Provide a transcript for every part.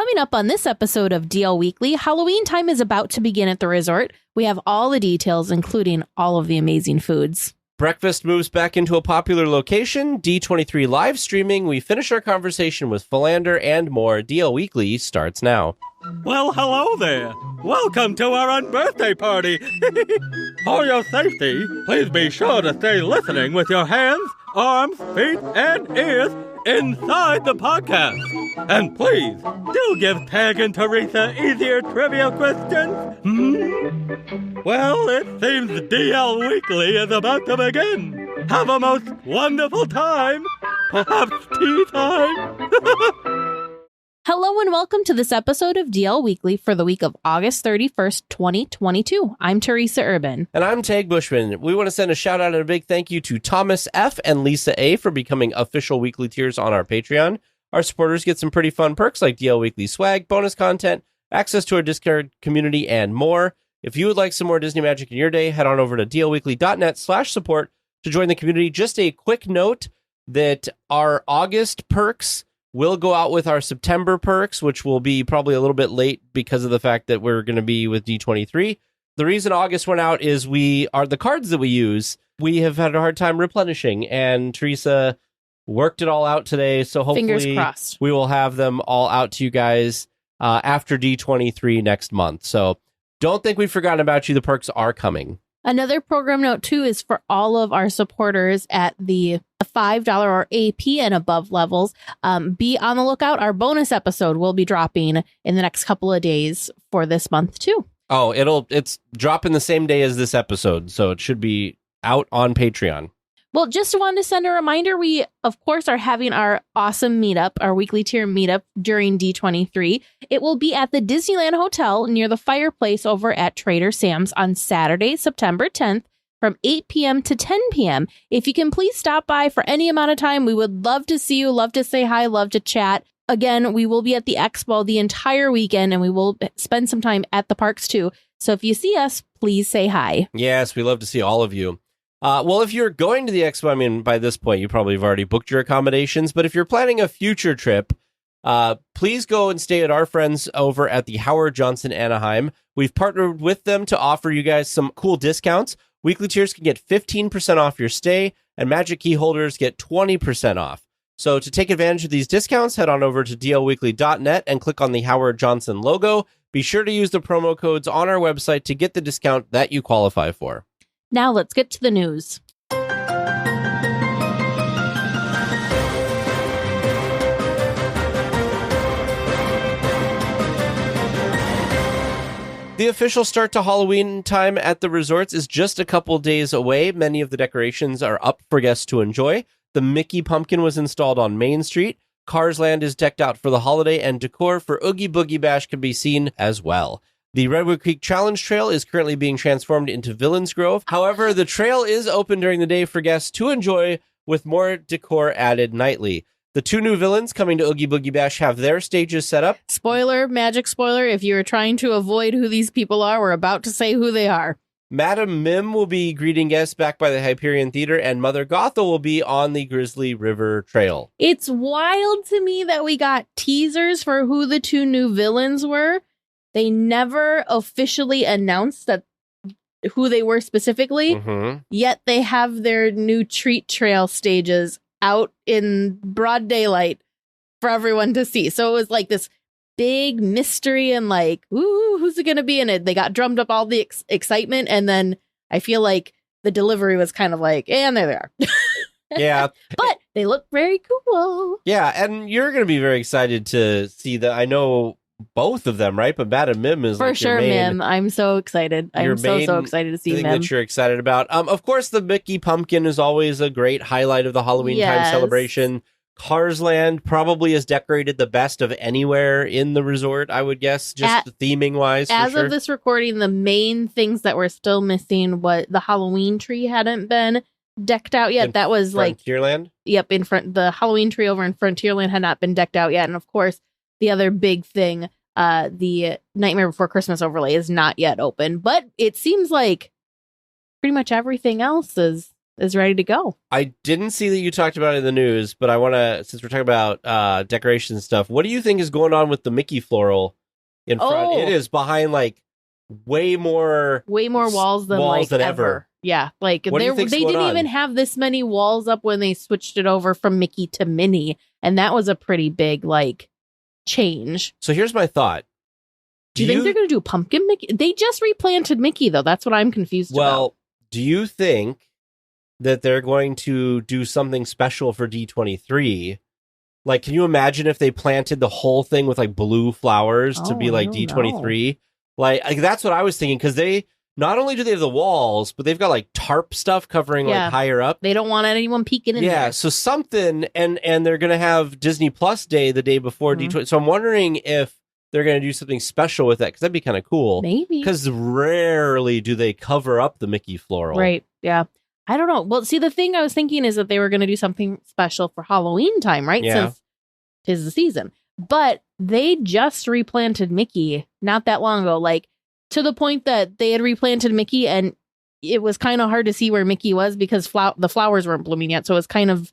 Coming up on this episode of DL Weekly, Halloween time is about to begin at the resort. We have all the details, including all of the amazing foods. Breakfast moves back into a popular location. D23 live streaming. We finish our conversation with Philander and more. DL Weekly starts now. Well, hello there. Welcome to our unbirthday party. For your safety, please be sure to stay listening with your hands, arms, feet, and ears inside the podcast. And please, do give Tag and Teresa easier trivia questions. Well, it seems DL Weekly is about to begin. Have a most wonderful time. Perhaps tea time. Hello and welcome to this episode of DL Weekly for the week of August 31st, 2022. I'm Teresa Urban. And I'm Tag Bushman. We want to send a shout out and a big thank you to Thomas F. and Lisa A. for becoming official weekly tiers on our Patreon. Our supporters get some pretty fun perks like DL Weekly swag, bonus content, access to our Discord community, and more. If you would like some more Disney magic in your day, head on over to dlweekly.net/support to join the community. Just a quick note that our August perks will go out with our September perks, which will be probably a little bit late because of the fact that we're going to be with D23. The reason August went out is the cards that we use, we have had a hard time replenishing, and Teresa worked it all out today, so hopefully Fingers crossed. We will have them all out to you guys after D23 next month. So don't think we've forgotten about you. The perks are coming. Another program note, too, is for all of our supporters at the $5 or AP and above levels. Be on the lookout. Our bonus episode will be dropping in the next couple of days for this month, too. Oh, it's dropping the same day as this episode, so it should be out on Patreon. Well, just wanted to send a reminder. We, of course, are having our awesome meetup, our weekly tier meetup during D23. It will be at the Disneyland Hotel near the fireplace over at Trader Sam's on Saturday, September 10th from 8 p.m. to 10 p.m. If you can please stop by for any amount of time, we would love to see you, love to say hi, love to chat. Again, we will be at the expo the entire weekend, and we will spend some time at the parks, too. So if you see us, please say hi. Yes, we love to see all of you. Well, if you're going to the expo, I mean, by this point, you probably have already booked your accommodations. But if you're planning a future trip, please go and stay at our friends over at the Howard Johnson Anaheim. We've partnered with them to offer you guys some cool discounts. Weekly tiers can get 15% off your stay, and Magic Key holders get 20% off. So to take advantage of these discounts, head on over to dlweekly.net and click on the Howard Johnson logo. Be sure to use the promo codes on our website to get the discount that you qualify for. Now let's get to the news. The official start to Halloween time at the resorts is just a couple days away. Many of the decorations are up for guests to enjoy. The Mickey pumpkin was installed on Main Street. Cars Land is decked out for the holiday, and decor for Oogie Boogie Bash can be seen as well. The Redwood Creek Challenge Trail is currently being transformed into Villains Grove. However, the trail is open during the day for guests to enjoy, with more decor added nightly. The two new villains coming to Oogie Boogie Bash have their stages set up. Spoiler, magic spoiler, if you're trying to avoid who these people are, we're about to say who they are. Madam Mim will be greeting guests back by the Hyperion Theater, and Mother Gothel will be on the Grizzly River Trail. It's wild to me that we got teasers for who the two new villains were. They never officially announced that who they were specifically, yet they have their new treat trail stages out in broad daylight for everyone to see. So it was like this big mystery and like, ooh, who's it going to be in it? They got drummed up all the excitement, and then I feel like the delivery was kind of like, and there they are. Yeah. But they look very cool. Yeah, and you're going to be very excited to see that. I know both of them, right? But Madam Mim is for like sure. Mim, I'm so excited. I'm so excited to see thing Mim. that you're excited about. Of course, the Mickey pumpkin is always a great highlight of the Halloween time celebration. Cars Land probably is decorated the best of anywhere in the resort, I would guess, just theming wise. As of this recording, the main things that were still missing, what the Halloween tree hadn't been decked out yet. That was Frontierland? Yep, in front. The Halloween tree over in Frontierland had not been decked out yet, and of course, the other big thing, the Nightmare Before Christmas overlay is not yet open, but it seems like pretty much everything else is is ready to go. I didn't see that you talked about it in the news, but I want to, since we're talking about decoration and stuff, what do you think is going on with the Mickey floral in front? It is behind like way more walls than ever. Yeah, like they didn't even have this many walls up when they switched it over from Mickey to Minnie, and that was a pretty big like change. So here's my thought. Do you think they're going to do pumpkin Mickey? They just replanted Mickey though. That's what I'm confused about. Well, do you think that they're going to do something special for D23? Like, can you imagine if they planted the whole thing with like blue flowers to be like D23? Like that's what I was thinking, because they not only do they have the walls, but they've got like tarp stuff covering like higher up. They don't want anyone peeking in there. Yeah, so something, and they're going to have Disney Plus Day the day before D20. So I'm wondering if they're going to do something special with that, because that'd be kind of cool. Maybe. Because rarely do they cover up the Mickey floral. Right, yeah. I don't know. Well, see, the thing I was thinking is that they were going to do something special for Halloween time, right? Yeah. Since 'tis the season. But they just replanted Mickey not that long ago, like to the point that they had replanted Mickey and it was kind of hard to see where Mickey was because the flowers weren't blooming yet. So it was kind of,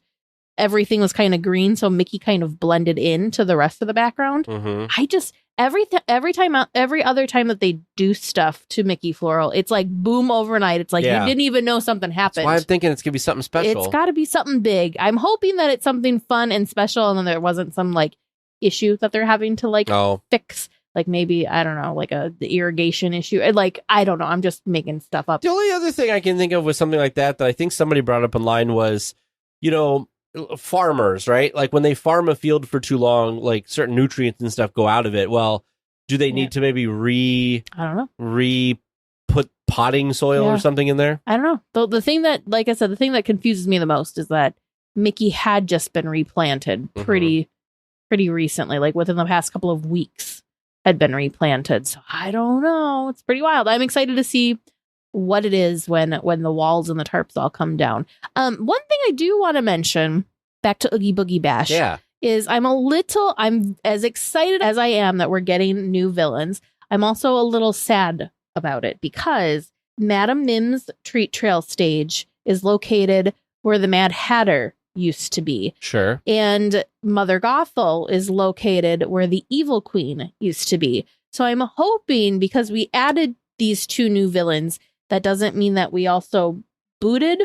everything was kind of green. So Mickey kind of blended in to the rest of the background. Mm-hmm. I just, every other time that they do stuff to Mickey floral, it's like boom overnight. It's like you didn't even know something happened. That's why I'm thinking it's going to be something special. It's got to be something big. I'm hoping that it's something fun and special and then there wasn't some like issue that they're having to like fix. Like maybe, I don't know, like the irrigation issue. Like, I don't know. I'm just making stuff up. The only other thing I can think of with something like that I think somebody brought up online was, farmers, right? Like when they farm a field for too long, like certain nutrients and stuff go out of it. Well, do they need to maybe put potting soil or something in there? I don't know. The thing that, like I said, the thing that confuses me the most is that Mickey had just been replanted pretty recently, like within the past couple of weeks. Had been replanted. So I don't know. It's pretty wild. I'm excited to see what it is when the walls and the tarps all come down. One thing I do want to mention, back to Oogie Boogie Bash, is I'm as excited as I am that we're getting new villains. I'm also a little sad about it because Madam Mim's Treat Trail stage is located where the Mad Hatter used to be. Sure. And Mother Gothel is located where the Evil Queen used to be. So I'm hoping, because we added these two new villains, that doesn't mean that we also booted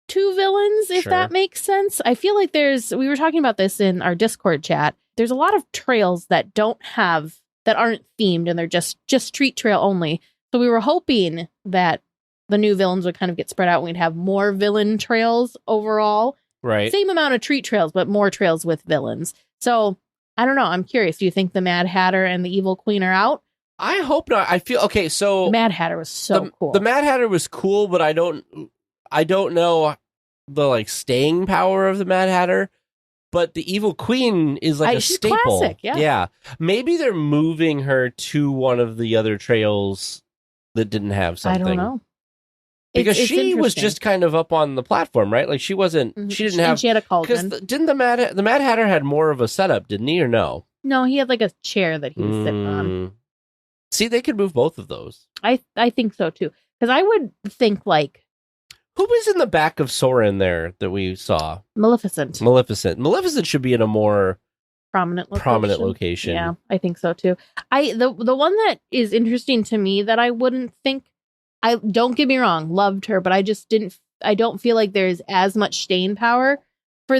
two villains, if that makes sense. I feel like we were talking about this in our Discord chat. There's a lot of trails that aren't themed and they're just Treat Trail only. So we were hoping that the new villains would kind of get spread out and we'd have more villain trails overall. Right. Same amount of treat trails, but more trails with villains. So, I don't know. I'm curious. Do you think the Mad Hatter and the Evil Queen are out? I hope not. I feel okay. So the Mad Hatter was so cool. The Mad Hatter was cool, but I don't know the like staying power of the Mad Hatter. But the Evil Queen is like a staple. Classic, yeah. Maybe they're moving her to one of the other trails that didn't have something. I don't know. Because she was just kind of up on the platform, right? Like she wasn't. Mm-hmm. She didn't have. She had a cauldron. Because didn't the Mad Hatter had more of a setup, didn't he, or no? No, he had like a chair that he was sitting on. See, they could move both of those. I think so too. Because I would think like, who was in the back of Soren there that we saw? Maleficent. Maleficent should be in a more prominent location. Yeah, I think so too. The one that is interesting to me that I wouldn't think. I don't get me wrong, loved her, but I don't feel like there's as much staying power for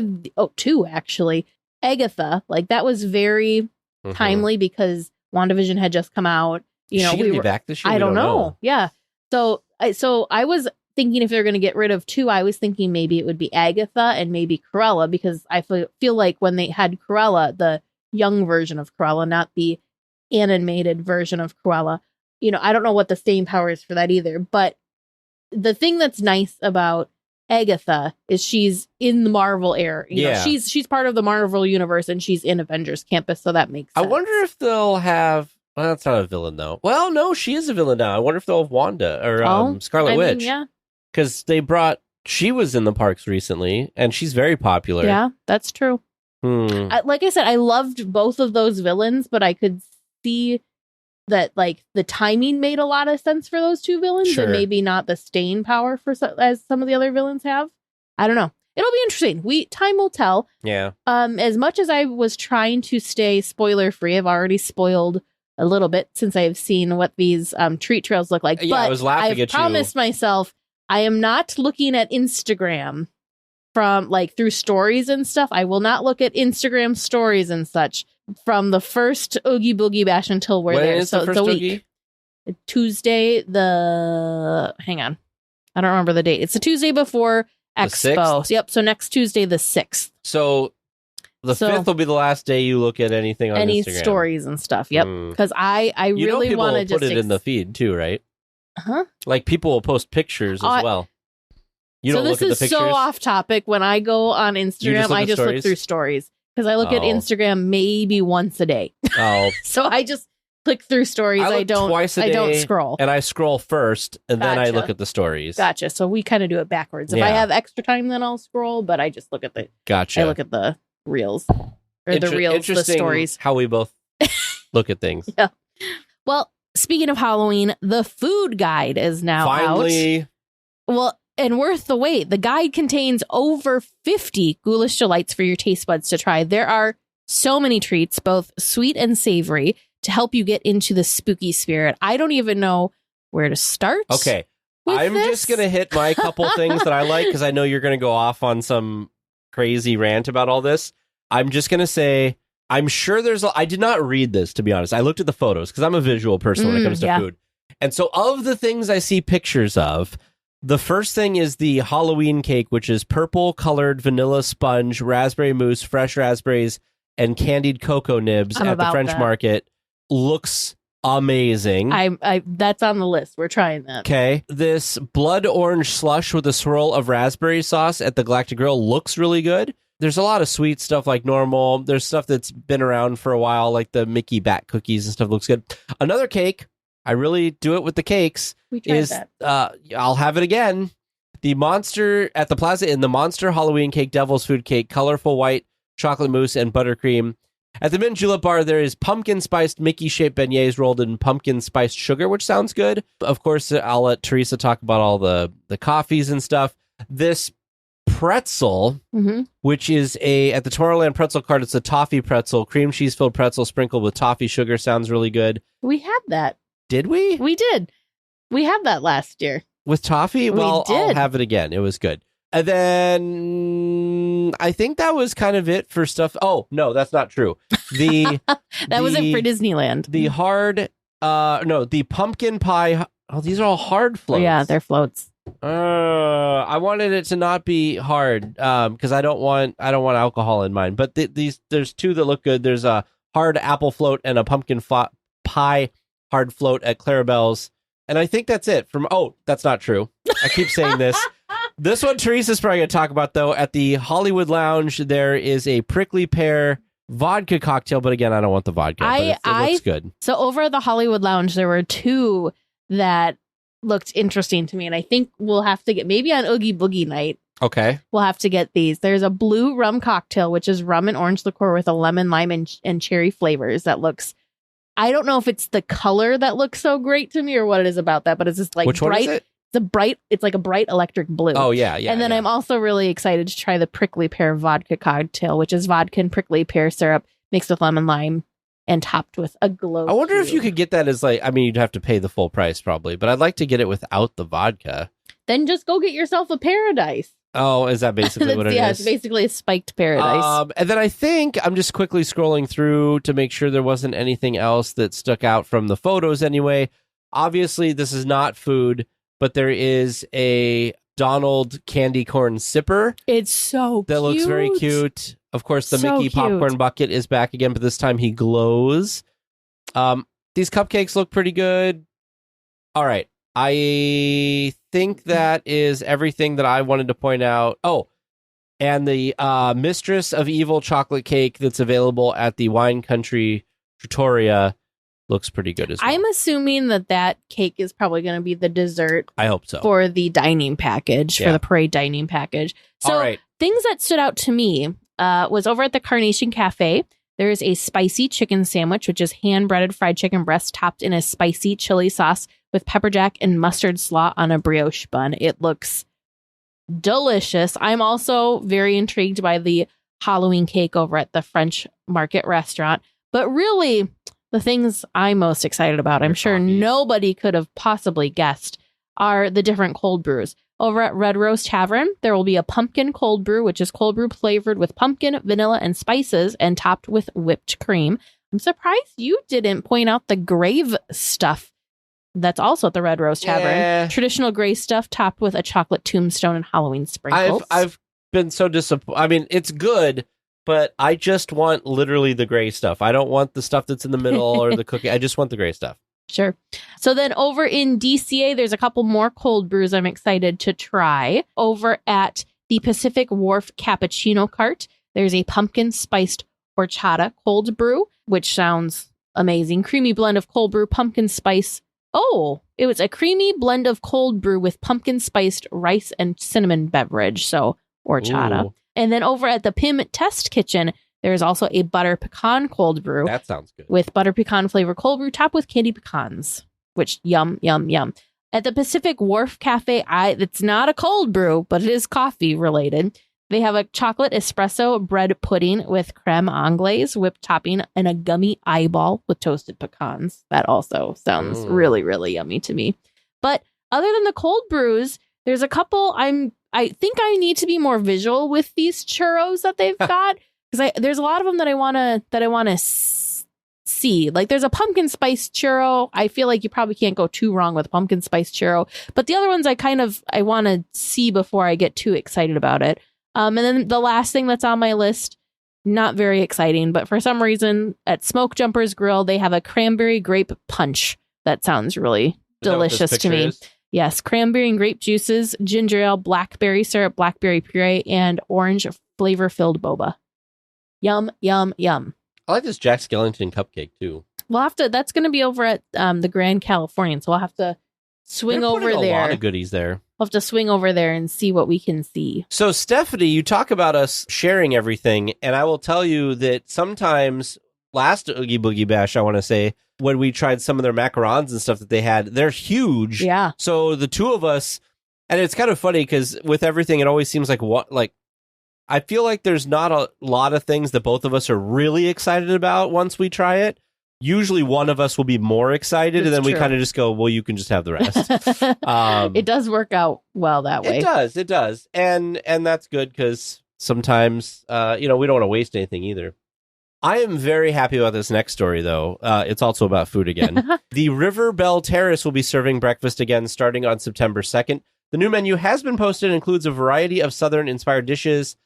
two actually. Agatha, like that was very timely because WandaVision had just come out. Is she gonna be back this year? I don't know. Yeah. So I was thinking if they're going to get rid of two, I was thinking maybe it would be Agatha and maybe Cruella, because I feel like when they had Cruella, the young version of Cruella, not the animated version of Cruella, I don't know what the staying power is for that either. But the thing that's nice about Agatha is she's in the Marvel era. She's part of the Marvel universe and she's in Avengers Campus, so that makes sense. I wonder if they'll have. Well, that's not a villain though. Well, no, she is a villain now. I wonder if they'll have Wanda or Scarlet Witch. Yeah, because she was in the parks recently and she's very popular. Yeah, that's true. Like I said, I loved both of those villains, but I could see that like the timing made a lot of sense for those two villains and maybe not the staying power as some of the other villains have. I don't know. It'll be interesting. Time will tell. Yeah. As much as I was trying to stay spoiler free, I've already spoiled a little bit since I've seen what these treat trails look like. Yeah, but I was laughing at you. I've promised myself I am not looking at Instagram from like through stories and stuff. I will not look at Instagram stories and such from the first Oogie Boogie Bash until we're there. So it's a week. Tuesday, hang on. I don't remember the date. It's the Tuesday before Expo. Yep. So next Tuesday, the 6th. So the 5th will be the last day you look at anything on any Instagram. Stories and stuff. Yep. Because I really want to just put it in the feed too, right? Huh? Like people will post pictures as well. You don't look at the pictures. So off topic. When I go on Instagram, I just look through stories because I look at Instagram maybe once a day. Oh. So I just click through stories. I don't twice a day, I don't scroll. And I scroll first and then I look at the stories. Gotcha. So we kind of do it backwards. If I have extra time, then I'll scroll, but I just look at the I look at the reels. Or the stories. How we both look at things. Yeah. Well, speaking of Halloween, the food guide is now finally out. Well, and worth the wait. The guide contains over 50 ghoulish delights for your taste buds to try. There are so many treats, both sweet and savory, to help you get into the spooky spirit. I don't even know where to start. Okay. I'm just going to hit my couple things that I like because I know you're going to go off on some crazy rant about all this. I'm just going to say, I'm sure I did not read this, to be honest. I looked at the photos because I'm a visual person when it comes to food. And so of the things I see pictures of, the first thing is the Halloween cake, which is purple colored vanilla sponge, raspberry mousse, fresh raspberries, and candied cocoa nibs at the French market. Looks amazing. That's on the list. We're trying that. Okay. This blood orange slush with a swirl of raspberry sauce at the Galactic Grill looks really good. There's a lot of sweet stuff like normal. There's stuff that's been around for a while, like the Mickey Bat cookies and stuff looks good. Another cake, I really do it with the cakes, is I'll have it again. The Monster at the Plaza Inn, the Monster Halloween Cake Devil's Food Cake, colorful white chocolate mousse and buttercream. At the Mint Julep Bar, there is pumpkin spiced Mickey shaped beignets rolled in pumpkin spiced sugar, which sounds good. Of course, I'll let Teresa talk about all the coffees and stuff. This pretzel, which is at the Tomorrowland pretzel cart, it's a toffee pretzel, cream cheese filled pretzel sprinkled with toffee sugar. Sounds really good. We had that. Did we? We did. We had that last year. With toffee? Well, I'll have it again. It was good. And then I think that was kind of it for stuff. Oh, no, that's not true. That wasn't for Disneyland. The the pumpkin pie. Oh, these are all hard floats. Yeah, they're floats. I wanted it to not be hard because I don't want alcohol in mine. But there's two that look good. There's a hard apple float and a pumpkin pie hard float at Clarabelle's. And I think that's it. That's not true. I keep saying this. This one Teresa's probably going to talk about, though. At the Hollywood Lounge, there is a prickly pear vodka cocktail. But again, I don't want the vodka. It looks good. So over at the Hollywood Lounge, there were two that looked interesting to me. And I think we'll have to get, maybe on Oogie Boogie night, okay, we'll have to get these. There's a blue rum cocktail, which is rum and orange liqueur with a lemon, lime, and cherry flavors that looks... I don't know if it's the color that looks so great to me or what it is about that, but it's just like Which bright. One is it? It's like a bright electric blue. Oh, yeah. And then I'm also really excited to try the prickly pear vodka cocktail, which is vodka and prickly pear syrup mixed with lemon lime and topped with a glow. I wonder if you could get that as you'd have to pay the full price probably, but I'd like to get it without the vodka. Then just go get yourself a paradise. Oh, is that basically what it is? Yeah, it's basically a spiked paradise. And then I think I'm just quickly scrolling through to make sure there wasn't anything else that stuck out from the photos anyway. Obviously, this is not food, but there is a Donald candy corn sipper. It's so that looks very cute. Of course, the Mickey popcorn bucket is back again, but this time he glows. These cupcakes look pretty good. All right. I think that is everything that I wanted to point out. Oh, and the Mistress of Evil chocolate cake that's available at the Wine Country Trattoria looks pretty good as well. I'm assuming that cake is probably going to be the dessert. I hope so. For the dining package, for the parade dining package. So things that stood out to me was over at the Carnation Cafe. There is a spicy chicken sandwich, which is hand-breaded fried chicken breast topped in a spicy chili sauce with pepper jack and mustard slaw on a brioche bun. It looks delicious. I'm also very intrigued by the Halloween cake over at the French Market restaurant. But really, the things I'm most excited about, I'm sure nobody could have possibly guessed, are the different cold brews. Over at Red Rose Tavern, there will be a pumpkin cold brew, which is cold brew flavored with pumpkin, vanilla, and spices and topped with whipped cream. I'm surprised you didn't point out the grave stuff that's also at the Red Rose Tavern. Yeah. Traditional gray stuff topped with a chocolate tombstone and Halloween sprinkles. I've been so disappointed. I mean, it's good, but I just want literally the gray stuff. I don't want the stuff that's in the middle or the cookie. I just want the gray stuff. Sure. So then over in DCA, there's a couple more cold brews I'm excited to try. Over at the Pacific Wharf Cappuccino Cart, there's a pumpkin spiced horchata cold brew, which sounds amazing. Creamy blend of cold brew, pumpkin spice. Oh, it was a creamy blend of cold brew with pumpkin spiced rice and cinnamon beverage. So horchata. Ooh. And then over at the Pim Test Kitchen, there's also a butter pecan cold brew. That sounds good. With butter pecan flavor cold brew topped with candied pecans, which yum, yum, yum. At the Pacific Wharf Cafe, it's not a cold brew, but it is coffee related. They have a chocolate espresso bread pudding with creme anglaise, whipped topping, and a gummy eyeball with toasted pecans. That also sounds really, really yummy to me. But other than the cold brews, there's a couple I think I need to be more visual with these churros that they've got, because there's a lot of them that I want to see. Like there's a pumpkin spice churro. I feel like you probably can't go too wrong with a pumpkin spice churro. But the other ones I want to see before I get too excited about it. And then the last thing that's on my list, not very exciting, but for some reason at Smoke Jumpers Grill, they have a cranberry grape punch. That sounds really delicious to me. Yes, cranberry and grape juices, ginger ale, blackberry syrup, blackberry puree, and orange flavor-filled boba. Yum, yum, yum. I like this Jack Skellington cupcake, too. That's going to be over at the Grand Californian, so we'll have to swing over there. A lot of goodies there. We'll have to swing over there and see what we can see. So, Stephanie, you talk about us sharing everything, and I will tell you that sometimes, last Oogie Boogie Bash, I want to say, when we tried some of their macarons and stuff that they had, they're huge. Yeah. So the two of us, and it's kind of funny because with everything, it always seems like I feel like there's not a lot of things that both of us are really excited about once we try it. Usually one of us will be more excited, and then we kind of just go, well, you can just have the rest. It does work out well that way. It does. And that's good because sometimes, we don't want to waste anything either. I am very happy about this next story, though. It's also about food again. The River Bell Terrace will be serving breakfast again starting on September 2nd. The new menu has been posted and includes a variety of Southern-inspired dishes.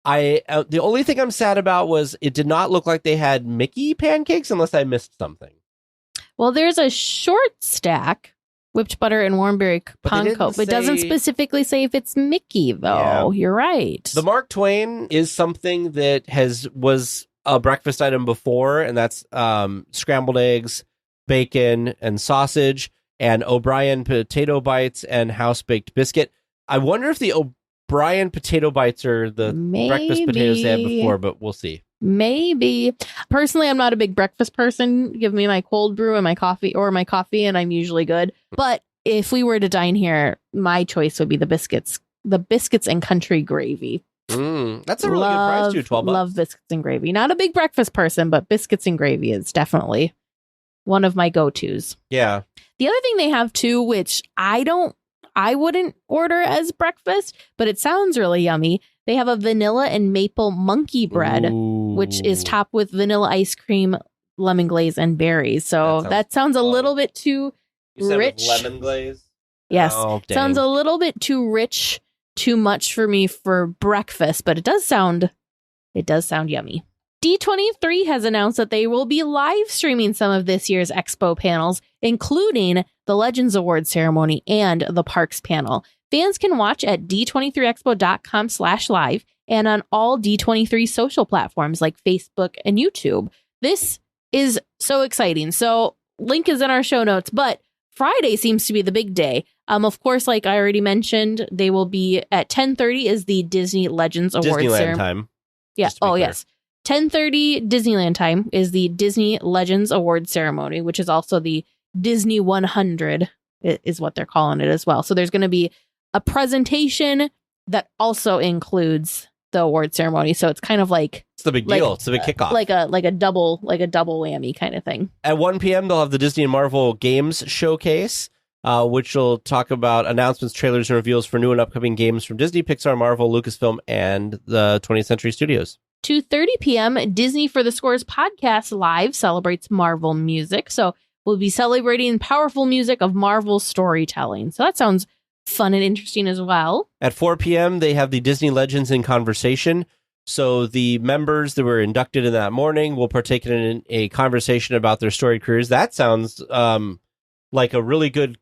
The only thing I'm sad about was it did not look like they had Mickey pancakes unless I missed something. Well, there's a short stack, whipped butter and warmberry panko. It doesn't specifically say if it's Mickey, though. Yeah. You're right. The Mark Twain is something that was a breakfast item before, and that's scrambled eggs, bacon, and sausage, and O'Brien potato bites and house-baked biscuit. I wonder if the O'Brien potato bites are the breakfast potatoes they had before, but we'll see. Maybe. Personally, I'm not a big breakfast person. Give me my cold brew and my coffee, and I'm usually good. But if we were to dine here, my choice would be the biscuits and country gravy. That's a really good price too, $12. Love biscuits and gravy. Not a big breakfast person, but biscuits and gravy is definitely one of my go-tos. Yeah. The other thing they have too, which I wouldn't order as breakfast, but it sounds really yummy. They have a vanilla and maple monkey bread, which is topped with vanilla ice cream, lemon glaze, and berries. So that sounds a little bit too rich. Lemon glaze? Yes. Oh, sounds a little bit too rich. Too much for me for breakfast, but it does sound yummy. D23 has announced that they will be live streaming some of this year's expo panels, including the Legends Awards ceremony and the Parks panel. Fans can watch at d23expo.com/live and on all D23 social platforms like Facebook and YouTube. This is so exciting. So link is in our show notes, but Friday seems to be the big day. Of course, like I already mentioned, they will be at 10:30 is the Disney Legends Awards Disneyland time. Yeah. Oh, yes. 10:30 Disneyland time is the Disney Legends Awards ceremony, which is also the Disney 100 is what they're calling it as well. So there's going to be a presentation that also includes the award ceremony. So it's kind of like it's the big deal. It's the big kickoff. Like a double whammy kind of thing. At 1 p.m., they'll have the Disney and Marvel Games Showcase, which will talk about announcements, trailers, and reveals for new and upcoming games from Disney, Pixar, Marvel, Lucasfilm, and the 20th Century Studios. 2:30 p.m., Disney for the Scores podcast live celebrates Marvel music. So we'll be celebrating powerful music of Marvel storytelling. So that sounds fun and interesting as well. At 4 p.m., they have the Disney Legends in Conversation. So the members that were inducted in that morning will partake in a conversation about their storied careers. That sounds like a really good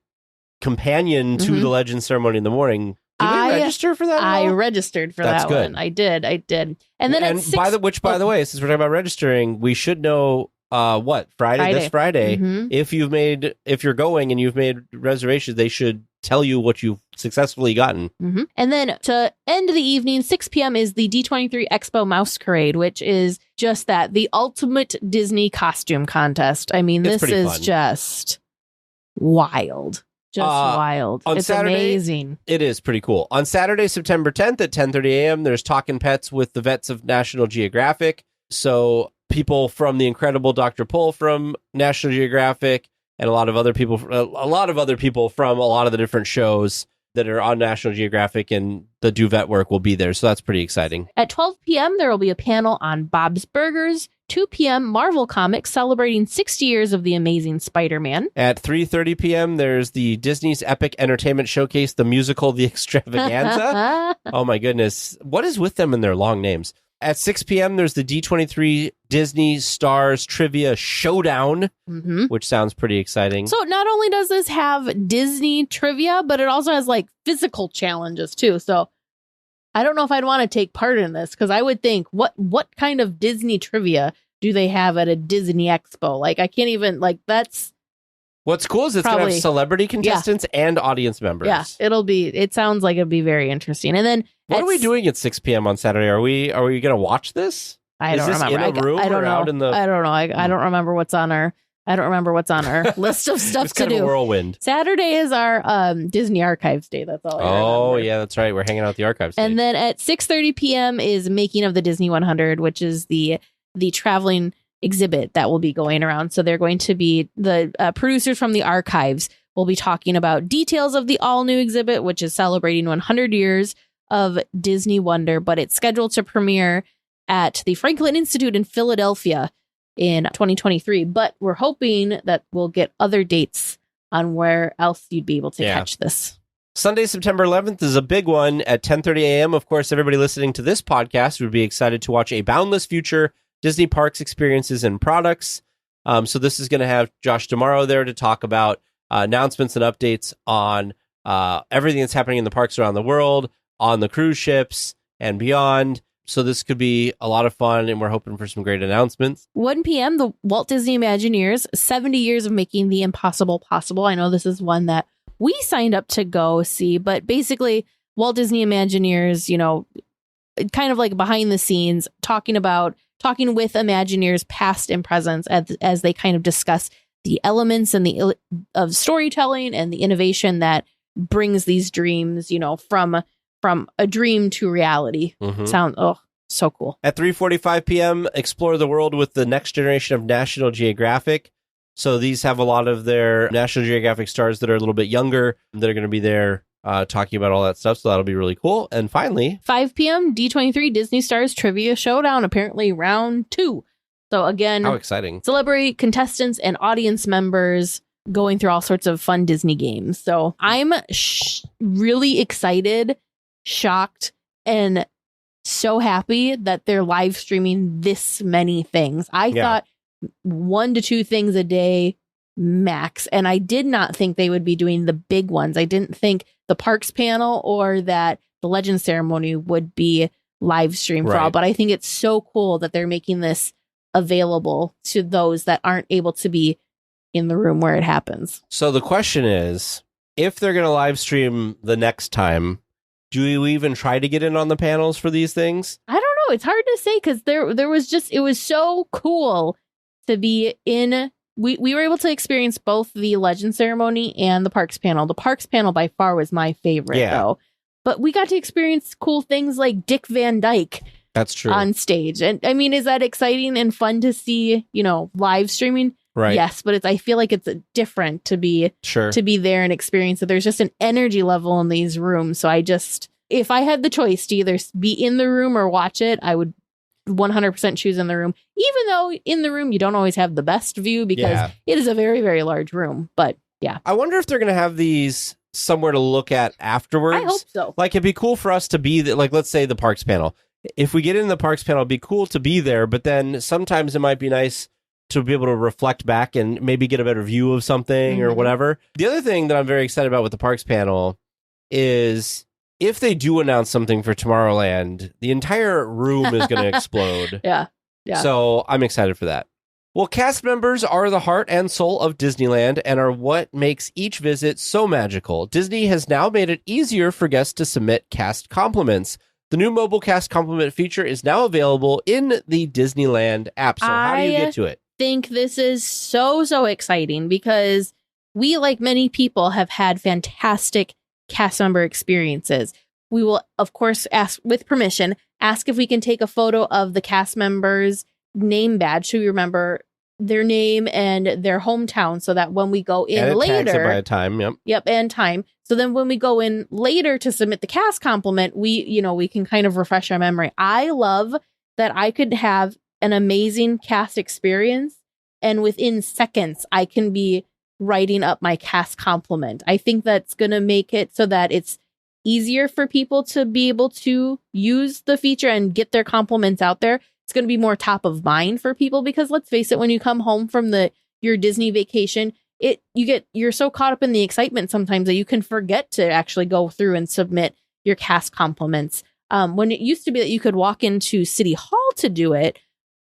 companion to the Legends ceremony in the morning. Did we register for that? I registered for that one. I did. And then by the way, since we're talking about registering, we should know this Friday. If you're going and you've made reservations, they should tell you what you've successfully gotten. And then to end the evening, 6 p.m. is the D23 Expo Mouse Parade, which is just the ultimate Disney costume contest. I mean, this is fun. Just wild. Wild. It's Saturday, amazing. It is pretty cool. On Saturday, September 10th at 10:30 a.m., there's Talkin' Pets with the vets of National Geographic. So people from the incredible Dr. Pull from National Geographic and a lot of other people from a lot of the different shows that are on National Geographic and the do vet work will be there. So that's pretty exciting. At 12 p.m., there will be a panel on Bob's Burgers. 2 p.m., Marvel Comics celebrating 60 years of The Amazing Spider-Man. At 3:30 p.m., there's the Disney's Epic Entertainment Showcase, the musical The Extravaganza. Oh my goodness. What is with them and their long names? At 6 p.m., there's the D23 Disney Stars Trivia Showdown, which sounds pretty exciting. So not only does this have Disney trivia, but it also has like physical challenges too. So I don't know if I'd want to take part in this because I would think, what kind of Disney trivia do they have at a Disney Expo? Like, I can't even, like, that's... What's cool is it's going to have celebrity contestants and audience members. Yeah, it sounds like it'd be very interesting. And then... What are we doing at 6 p.m. on Saturday? Are we going to watch this? I don't remember. In a room I don't know. Out in the... I don't know. I don't remember what's on our... I don't remember what's on our list of stuff it's kind of a whirlwind. Saturday is our Disney Archives Day. That's all I remember. Oh, yeah, that's right. We're hanging out at the Archives Day. And then at 6:30 p.m. is Making of the Disney 100, which is the traveling exhibit that will be going around. So they're going to be, the producers from the Archives will be talking about details of the all-new exhibit, which is celebrating 100 years of Disney Wonder, but it's scheduled to premiere at the Franklin Institute in Philadelphia in 2023, but we're hoping that we'll get other dates on where else you'd be able to catch this. Sunday, September 11th is a big one at 10:30 a.m. Of course, everybody listening to this podcast would be excited to watch A Boundless Future, Disney Parks Experiences and Products. So this is going to have Josh D'Amaro there to talk about announcements and updates on everything that's happening in the parks around the world, on the cruise ships and beyond. So this could be a lot of fun, and we're hoping for some great announcements. 1 p.m., the Walt Disney Imagineers, 70 years of making the impossible possible. I know this is one that we signed up to go see, but basically Walt Disney Imagineers, kind of like behind the scenes, talking with Imagineers past and present as they kind of discuss the elements and of storytelling and the innovation that brings these dreams, from a dream to reality. Sound so cool. At 3:45 p.m., explore the world with the next generation of National Geographic. So these have a lot of their National Geographic stars that are a little bit younger that are going to be there talking about all that stuff. So that'll be really cool. And finally, 5 p.m., D23 Disney Stars Trivia Showdown, apparently round 2. So again, how exciting. Celebrate contestants and audience members going through all sorts of fun Disney games. So I'm really excited, shocked, and so happy that they're live streaming this many things. I thought 1 to 2 things a day max, and I did not think they would be doing the big ones. I didn't think the parks panel or that the legend ceremony would be live streamed for all, but I think it's so cool that they're making this available to those that aren't able to be in the room where it happens. So the question is, if they're going to live stream the next time, do you even try to get in on the panels for these things? I don't know. It's hard to say because there was it was so cool to be in. We were able to experience both the legend ceremony and the parks panel. The parks panel by far was my favorite, though. but we got to experience cool things like Dick Van Dyke That's true. on stage. And I mean, is that exciting and fun to see, live streaming? Right. Yes, but I feel like it's different to be there and experience it. There's just an energy level in these rooms. So if I had the choice to either be in the room or watch it, I would 100% choose in the room, even though in the room you don't always have the best view because it is a very, very large room. But yeah. I wonder if they're going to have these somewhere to look at afterwards. I hope so. Like, it'd be cool for us to be like, let's say the parks panel. If we get in the parks panel, it'd be cool to be there. But then sometimes it might be nice to be able to reflect back and maybe get a better view of something or whatever. The other thing that I'm very excited about with the parks panel is if they do announce something for Tomorrowland, the entire room is going to explode. Yeah. So I'm excited for that. Well, cast members are the heart and soul of Disneyland and are what makes each visit so magical. Disney has now made it easier for guests to submit cast compliments. The new mobile cast compliment feature is now available in the Disneyland app. So how do you get to it? I think this is so exciting because we, like many people, have had fantastic cast member experiences. We will, of course, ask if we can take a photo of the cast member's name badge so we remember their name and their hometown so that when we go in and it later tags it by a time, and time, so then when we go in later to submit the cast compliment, we can kind of refresh our memory. I love that I could have an amazing cast experience and within seconds I can be writing up my cast compliment. I think that's going to make it so that it's easier for people to be able to use the feature and get their compliments out there. It's going to be more top of mind for people because let's face it, when you come home from your Disney vacation, you're so caught up in the excitement sometimes that you can forget to actually go through and submit your cast compliments. When it used to be that you could walk into City Hall to do it,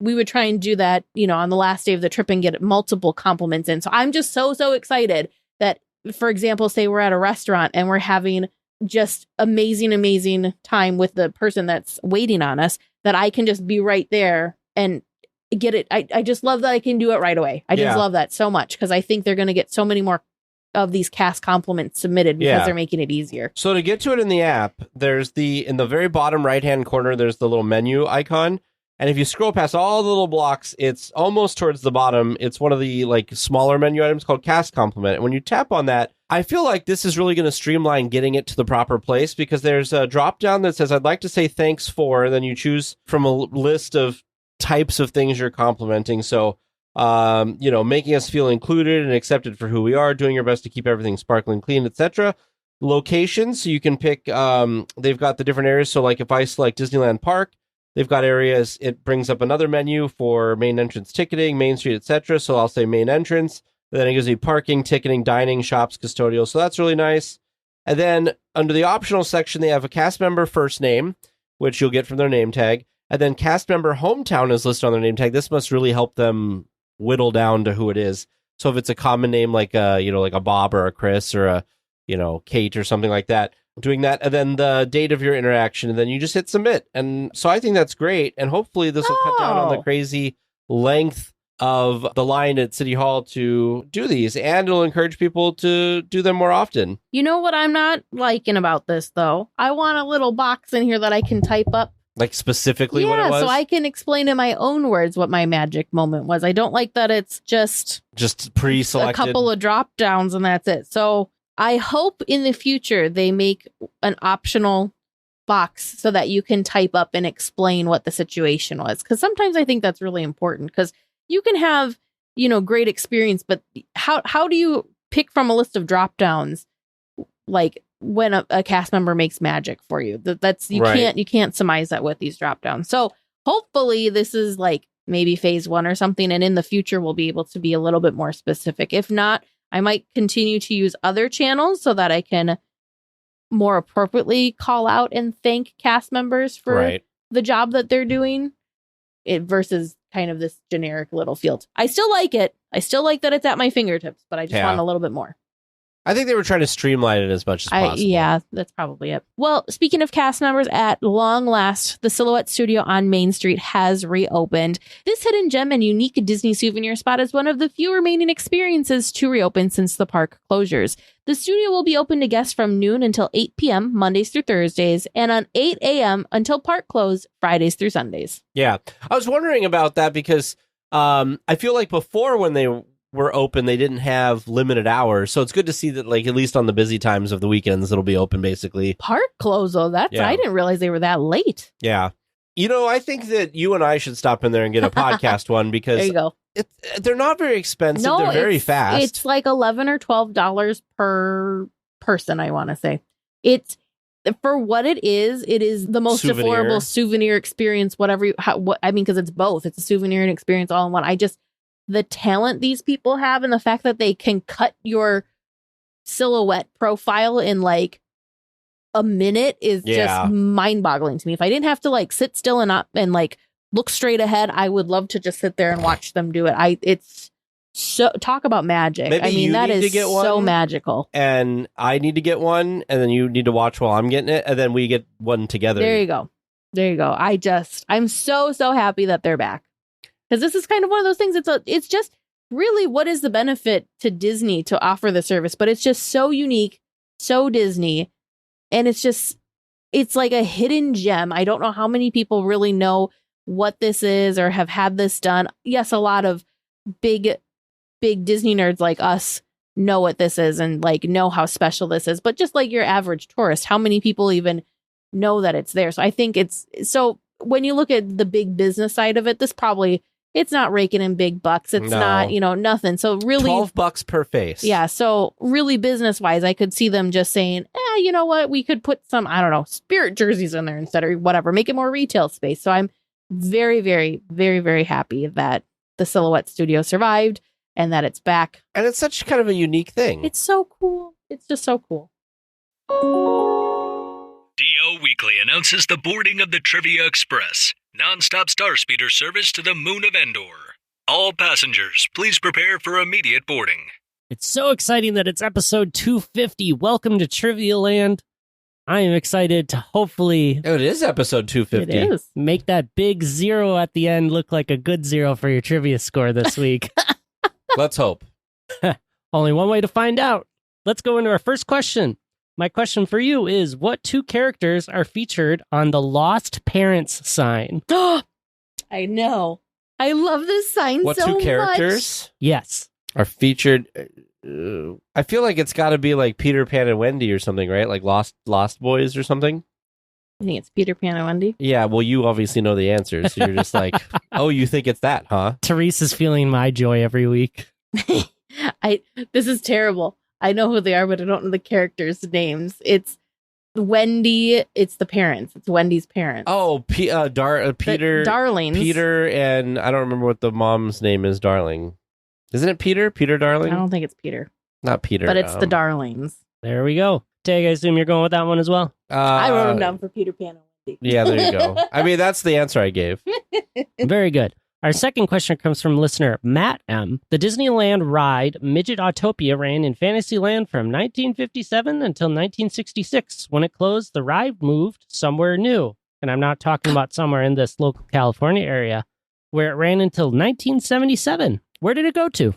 we would try and do that, on the last day of the trip and get multiple compliments in. So I'm just so excited that, for example, say we're at a restaurant and we're having just amazing time with the person that's waiting on us, that I can just be right there and get it. I just love that I can do it right away. I just love that so much because I think they're going to get so many more of these cast compliments submitted because they're making it easier. So to get to it in the app, there's in the very bottom right-hand corner, there's the little menu icon. And if you scroll past all the little blocks, it's almost towards the bottom. It's one of the smaller menu items called Cast Compliment. And when you tap on that, I feel like this is really going to streamline getting it to the proper place because there's a drop down that says, I'd like to say thanks for, and then you choose from a list of types of things you're complimenting. So, making us feel included and accepted for who we are, doing your best to keep everything sparkling clean, etc. Locations, so you can pick, they've got the different areas. So like if I select Disneyland Park, they've got areas, it brings up another menu for main entrance ticketing, Main Street, etc. So I'll say main entrance. Then it gives me parking, ticketing, dining, shops, custodial. So that's really nice. And then under the optional section, they have a cast member first name, which you'll get from their name tag. And then cast member hometown is listed on their name tag. This must really help them whittle down to who it is. So if it's a common name like a Bob or a Chris or a Kate or something like that, doing that, and then the date of your interaction, and then you just hit submit. And so I think that's great. And hopefully this will cut down on the crazy length of the line at City Hall to do these, and it'll encourage people to do them more often. You know what I'm not liking about this, though? I want a little box in here that I can type up. Like specifically what it was? So I can explain in my own words what my magic moment was. I don't like that it's just pre-selected. A couple of drop downs and that's it. So I hope in the future they make an optional box so that you can type up and explain what the situation was. Because sometimes I think that's really important because you can have, great experience, but how do you pick from a list of drop downs like when a cast member makes magic for you? You can't surmise that with these drop downs. So hopefully this is like maybe phase 1 or something, and in the future we'll be able to be a little bit more specific. If not, I might continue to use other channels so that I can more appropriately call out and thank cast members for the job that they're doing versus kind of this generic little field. I still like it. I still like that it's at my fingertips, but I just want a little bit more. I think they were trying to streamline it as much as possible. Yeah, that's probably it. Well, speaking of cast members, at long last, the Silhouette Studio on Main Street has reopened. This hidden gem and unique Disney souvenir spot is one of the few remaining experiences to reopen since the park closures. The studio will be open to guests from noon until 8 p.m. Mondays through Thursdays, and on 8 a.m. until park close Fridays through Sundays. Yeah, I was wondering about that because I feel like before when they were open, they didn't have limited hours, so it's good to see that, like, at least on the busy times of the weekends, it'll be open basically. Park close, though. I didn't realize they were that late. Yeah. I think that you and I should stop in there and get a podcast one because there you go. They're not very expensive. No, they're very fast. It's like $11 or $12 per person, I want to say. It's for what it is the most affordable souvenir experience, because it's both. It's a souvenir and experience all in one. The talent these people have and the fact that they can cut your silhouette profile in like a minute is just mind-boggling to me. If I didn't have to like sit still and like look straight ahead, I would love to just sit there and watch them do it. It's so, talk about magic. Maybe that is so magical. And I need to get one, and then you need to watch while I'm getting it, and then we get one together. There you go. I'm so happy that they're back. Because this is kind of one of those things. It's just really, what is the benefit to Disney to offer the service? But it's just so unique, so Disney, and it's like a hidden gem. I don't know how many people really know what this is or have had this done. Yes, a lot of big Disney nerds like us know what this is and like know how special this is. But just like your average tourist, how many people even know that it's there? So I think when you look at the big business side of it, it's not raking in big bucks. It's not, nothing. So really $12 per face. Yeah. So really business wise, I could see them just saying, you know what? We could put some, I don't know, Spirit jerseys in there instead or whatever, make it more retail space. So I'm very, very, very, very happy that the Silhouette Studio survived and that it's back. And it's such kind of a unique thing. It's so cool. It's just so cool. DL Weekly announces the boarding of the Trivia Express, non-stop star speeder service to the moon of Endor. All passengers, please prepare for immediate boarding. It's so exciting that it's episode 250. Welcome to Trivia Land. I am excited to hopefully... It is episode 250. It is. Make that big 0 at the end look like a good 0 for your trivia score this week. Let's hope. Only one way to find out. Let's go into our first question. My question for you is, what 2 characters are featured on the Lost Parents sign? I know. I love this sign so much. What 2 characters? Yes. Are featured... I feel like it's got to be like Peter Pan and Wendy or something, right? Like Lost Boys or something. I think it's Peter Pan and Wendy. Yeah, well, you obviously know the answers. So you're just like, oh, you think it's that, huh? Therese is feeling my joy every week. This is terrible. I know who they are, but I don't know the characters' names. It's Wendy. It's the parents. It's Wendy's parents. Oh, Peter. Darlings. Peter, and I don't remember what the mom's name is. Darling. Isn't it Peter? Peter Darling? I don't think it's Peter. Not Peter. But it's the Darlings. There we go. Tag, I assume you're going with that one as well? I wrote them down for Peter Pan and Wendy. Yeah, there you go. I mean, that's the answer I gave. Very good. Our second question comes from listener Matt M. The Disneyland ride Midget Autopia ran in Fantasyland from 1957 until 1966. When it closed, the ride moved somewhere new. And I'm not talking about somewhere in this local California area, where it ran until 1977. Where did it go to?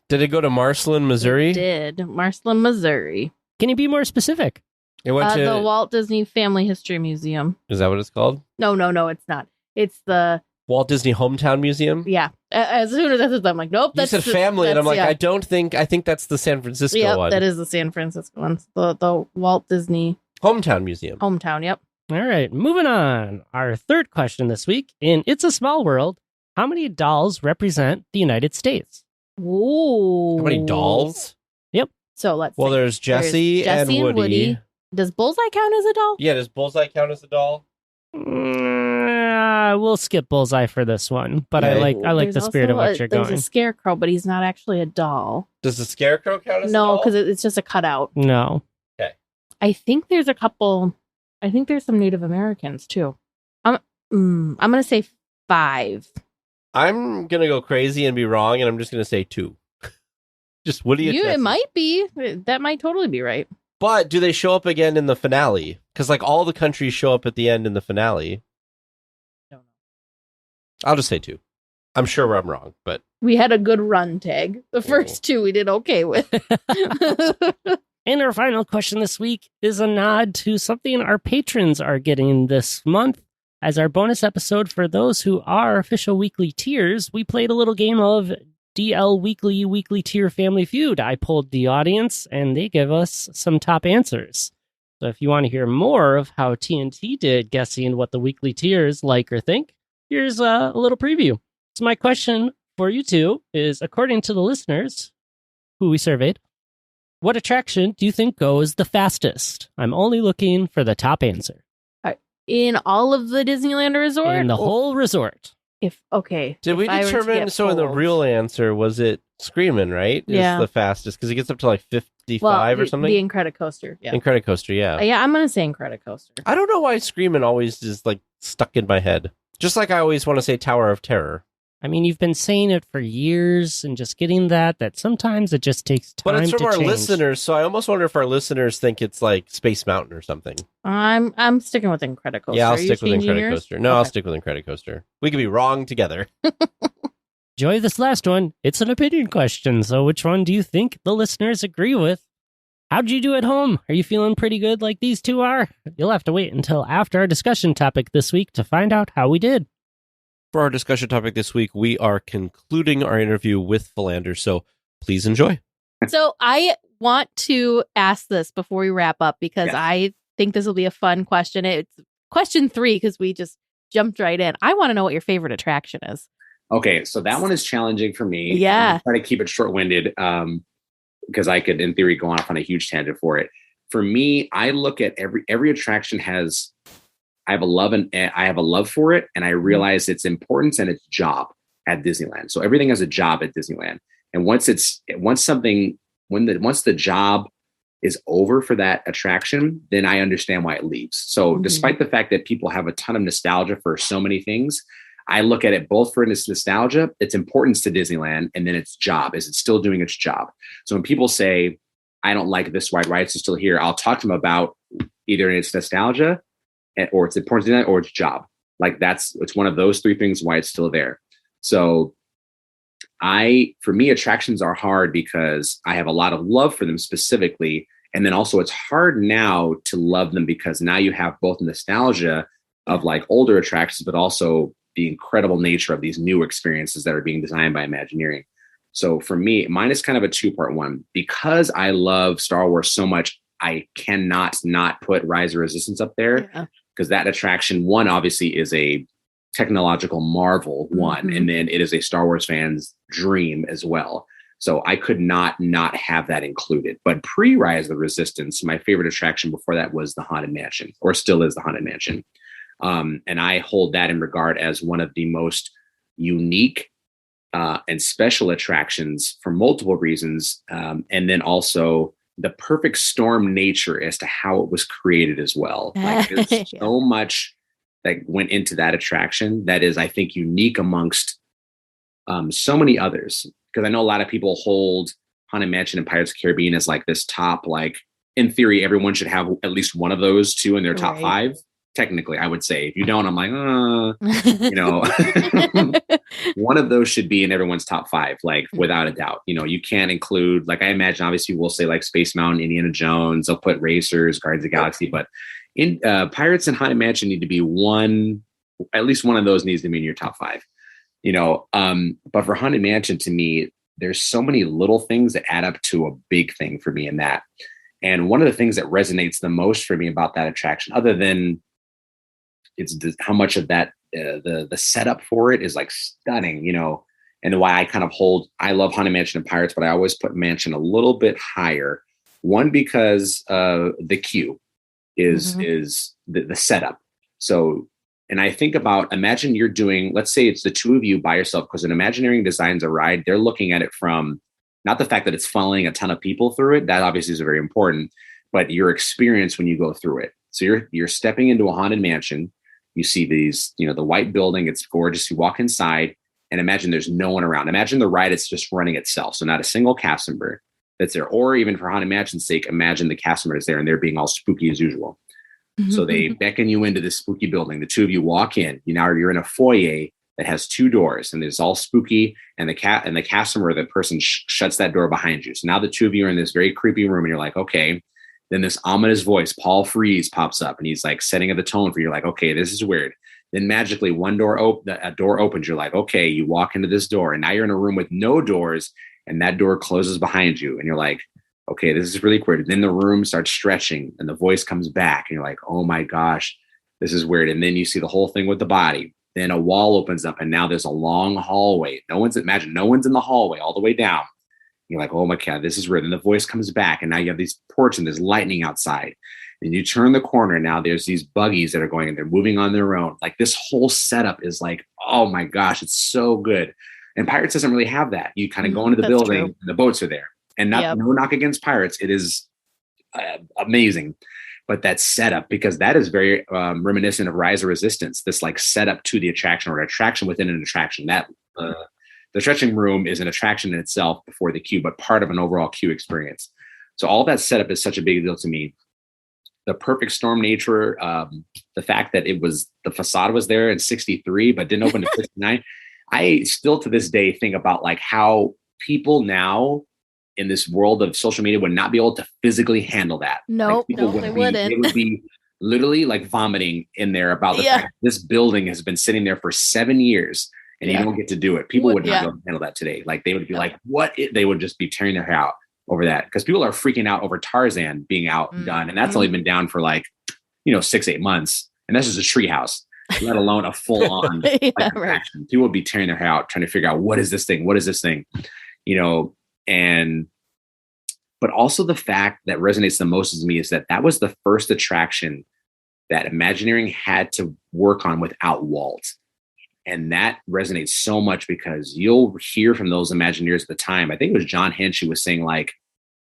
Did it go to Marceline, Missouri? It did. Marceline, Missouri. Can you be more specific? It went to the Walt Disney Family History Museum. Is that what it's called? No, it's not. It's the Walt Disney Hometown Museum? Yeah. As soon as I said that, I'm like, nope. You said family, and I'm like, I think that's the San Francisco one. That is the San Francisco one. The Walt Disney Hometown Museum. Hometown, yep. All right, moving on. Our third question this week. In It's a Small World, how many dolls represent the United States? Ooh. How many dolls? Yep. So let's Well, see. there's Jessie and Woody. Does Bullseye count as a doll? Yeah, does Bullseye count as a doll? We'll skip Bullseye for this one, but Okay. I like the spirit of what you're going. There's a Scarecrow, but he's not actually a doll. Does the Scarecrow count as a doll? No, because it's just a cutout. No. Okay. I think there's a couple. I think there's some Native Americans too. I'm gonna say 5. I'm going to go crazy and be wrong, and I'm just going to say 2. Just Woody and Jesse. It might be. That might totally be right. But do they show up again in the finale? Because like all the countries show up at the end in the finale. Don't know. I'll just say 2. I'm sure I'm wrong, but We had a good run tag. The first 2 we did okay with. And our final question this week is a nod to something our patrons are getting this month. As our bonus episode for those who are official weekly tiers, we played a little game of DLWeekly Weekly Tier Family Feud. I polled the audience, and they gave us some top answers. So if you want to hear more of how TNT did guessing what the weekly tiers like or think, here's a little preview. So my question for you two is, according to the listeners who we surveyed, what attraction do you think goes the fastest? I'm only looking for the top answer. In all of the Disneyland Resort? In the whole resort. Did we determine, so in the real answer, was it Screamin', right? Yeah. Is the fastest, because it gets up to like 55 or something? The Incredicoaster, yeah. Incredicoaster, yeah. Yeah, I'm going to say Incredicoaster. I don't know why Screamin' always is like stuck in my head. Just like I always want to say Tower of Terror. I mean, you've been saying it for years and just getting that sometimes it just takes time to change. But it's from our listeners, so I almost wonder if our listeners think it's like Space Mountain or something. I'm sticking with Incredicoaster. Yeah, I'll stick with Incredicoaster. No, Okay. I'll stick with Incredicoaster. We could be wrong together. Joy, this last one, it's an opinion question, so which one do you think the listeners agree with? How'd you do at home? Are you feeling pretty good like these two are? You'll have to wait until after our discussion topic this week to find out how we did. For our discussion topic this week, we are concluding our interview with Philander, so please enjoy. So I want to ask this before we wrap up, because I think this will be a fun question. It's question 3, because we just jumped right in. I want to know what your favorite attraction is. Okay, so that one is challenging for me. Yeah. Try to keep it short-winded, because I could, in theory, go off on a huge tangent for it. For me, I look at every attraction has... I have a love for it, and I realize its importance and its job at Disneyland. So everything has a job at Disneyland, and once the job is over for that attraction, then I understand why it leaves. So despite the fact that people have a ton of nostalgia for so many things, I look at it both for its nostalgia, its importance to Disneyland, and then its job. Is it still doing its job? So when people say, "I don't like this ride, why it's still here," I'll talk to them about either its nostalgia, or it's important to that, or its job. Like it's one of those 3 things why it's still there. So for me, attractions are hard because I have a lot of love for them specifically. And then also it's hard now to love them because now you have both nostalgia of like older attractions, but also the incredible nature of these new experiences that are being designed by Imagineering. So for me, mine is kind of a 2-part one. Because I love Star Wars so much, I cannot not put Rise of Resistance up there. Yeah. Because that attraction, one, obviously is a technological marvel, one, and then it is a Star Wars fan's dream as well. So I could not have that included. But pre-Rise of the Resistance, my favorite attraction before that was the Haunted Mansion, or still is the Haunted Mansion. And I hold that in regard as one of the most unique and special attractions for multiple reasons. And then also the perfect storm nature as to how it was created as well. Like there's so much that went into that attraction that is, I think, unique amongst so many others. Because I know a lot of people hold Haunted Mansion and Pirates of the Caribbean as like this top, like in theory, everyone should have at least one of those 2 in their top 5. Technically, I would say. If you don't, I'm like, one of those should be in everyone's top 5, like without a doubt. You can't include, like I imagine, obviously we'll say like Space Mountain, Indiana Jones, they'll put Racers, Guardians of the Galaxy, but in Pirates and Haunted Mansion need to be at least one of those needs to be in your top 5. But for Haunted Mansion, to me, there's so many little things that add up to a big thing for me in that. And one of the things that resonates the most for me about that attraction, other than how much of that the setup for it is like stunning, and why I love Haunted Mansion and Pirates, but I always put Mansion a little bit higher. One, because the queue is the setup. So, and I think about, imagine you're doing, let's say it's the 2 of you by yourself, because an Imagineering designs a ride, they're looking at it from not the fact that it's funneling a ton of people through it. That obviously is very important, but your experience when you go through it. So you're stepping into a Haunted Mansion. You see these, the white building, it's gorgeous. You walk inside and imagine there's no one around. Imagine the ride is just running itself. So not a single cast member that's there. Or even for Haunted Mansion's sake, imagine the cast member is there and they're being all spooky as usual. So they beckon you into this spooky building. The two of you walk in. You're in a foyer that has 2 doors, and it's all spooky. And the cast member, the person shuts that door behind you. So now the two of you are in this very creepy room, and you're like, okay. Then this ominous voice, Paul Frees, pops up, and he's like setting up the tone for you. You're like, okay, this is weird. Then magically, a door opens. You're like, okay. You walk into this door, and now you're in a room with no doors, and that door closes behind you, and you're like, okay, this is really weird. Then the room starts stretching, and the voice comes back, and you're like, oh my gosh, this is weird. And then you see the whole thing with the body. Then a wall opens up, and now there's a long hallway. No one's in the hallway all the way down. You're like, oh my God, this is weird. And the voice comes back, and now you have these porch and there's lightning outside. And you turn the corner, and now there's these buggies that are going, and they're moving on their own. Like, this whole setup is like, oh my gosh, it's so good. And Pirates doesn't really have that. You kind of go into the building, and the boats are there. And no knock against Pirates. It is amazing. But that setup, because that is very reminiscent of Rise of Resistance, this like setup to the attraction, or attraction within an attraction. That the stretching room is an attraction in itself before the queue, but part of an overall queue experience. So all that setup is such a big deal to me. The perfect storm nature, the fact that the facade was there in 63, but didn't open in 59. I still to this day think about like how people now in this world of social media would not be able to physically handle that. Nope, they wouldn't. They would be literally like vomiting in there about the fact this building has been sitting there for 7 years and you don't get to do it. People would not be able to handle that today. Like, they would be like, what? They would just be tearing their hair out over that, because people are freaking out over Tarzan being out and done. And that's only been down for like, 6-8 months. And that's just a treehouse, let alone a full on attraction. People would be tearing their hair out trying to figure out, what is this thing? What is this thing? But also the fact that resonates the most with me is that was the first attraction that Imagineering had to work on without Walt. And that resonates so much, because you'll hear from those Imagineers at the time. I think it was John Hench who was saying like,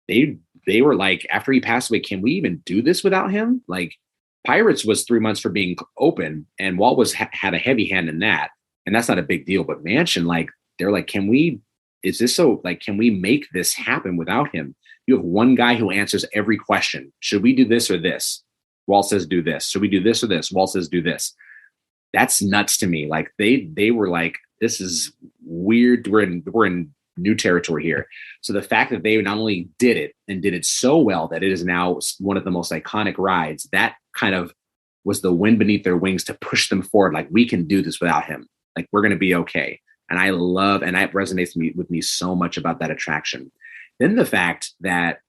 they were like, after he passed away, can we even do this without him? Like, Pirates was 3 months for being open, and Walt had a heavy hand in that. And that's not a big deal. But Mansion, like, they're like, can we make this happen without him? You have one guy who answers every question. Should we do this or this? Walt says, do this. Should we do this or this? Walt says, do this. That's nuts to me. Like, they were like, this is weird. We're in new territory here. So the fact that they not only did it and did it so well that it is now one of the most iconic rides, that kind of was the wind beneath their wings to push them forward. Like, we can do this without him. Like, we're going to be okay. And I love, and that resonates with me so much about that attraction. Then the fact that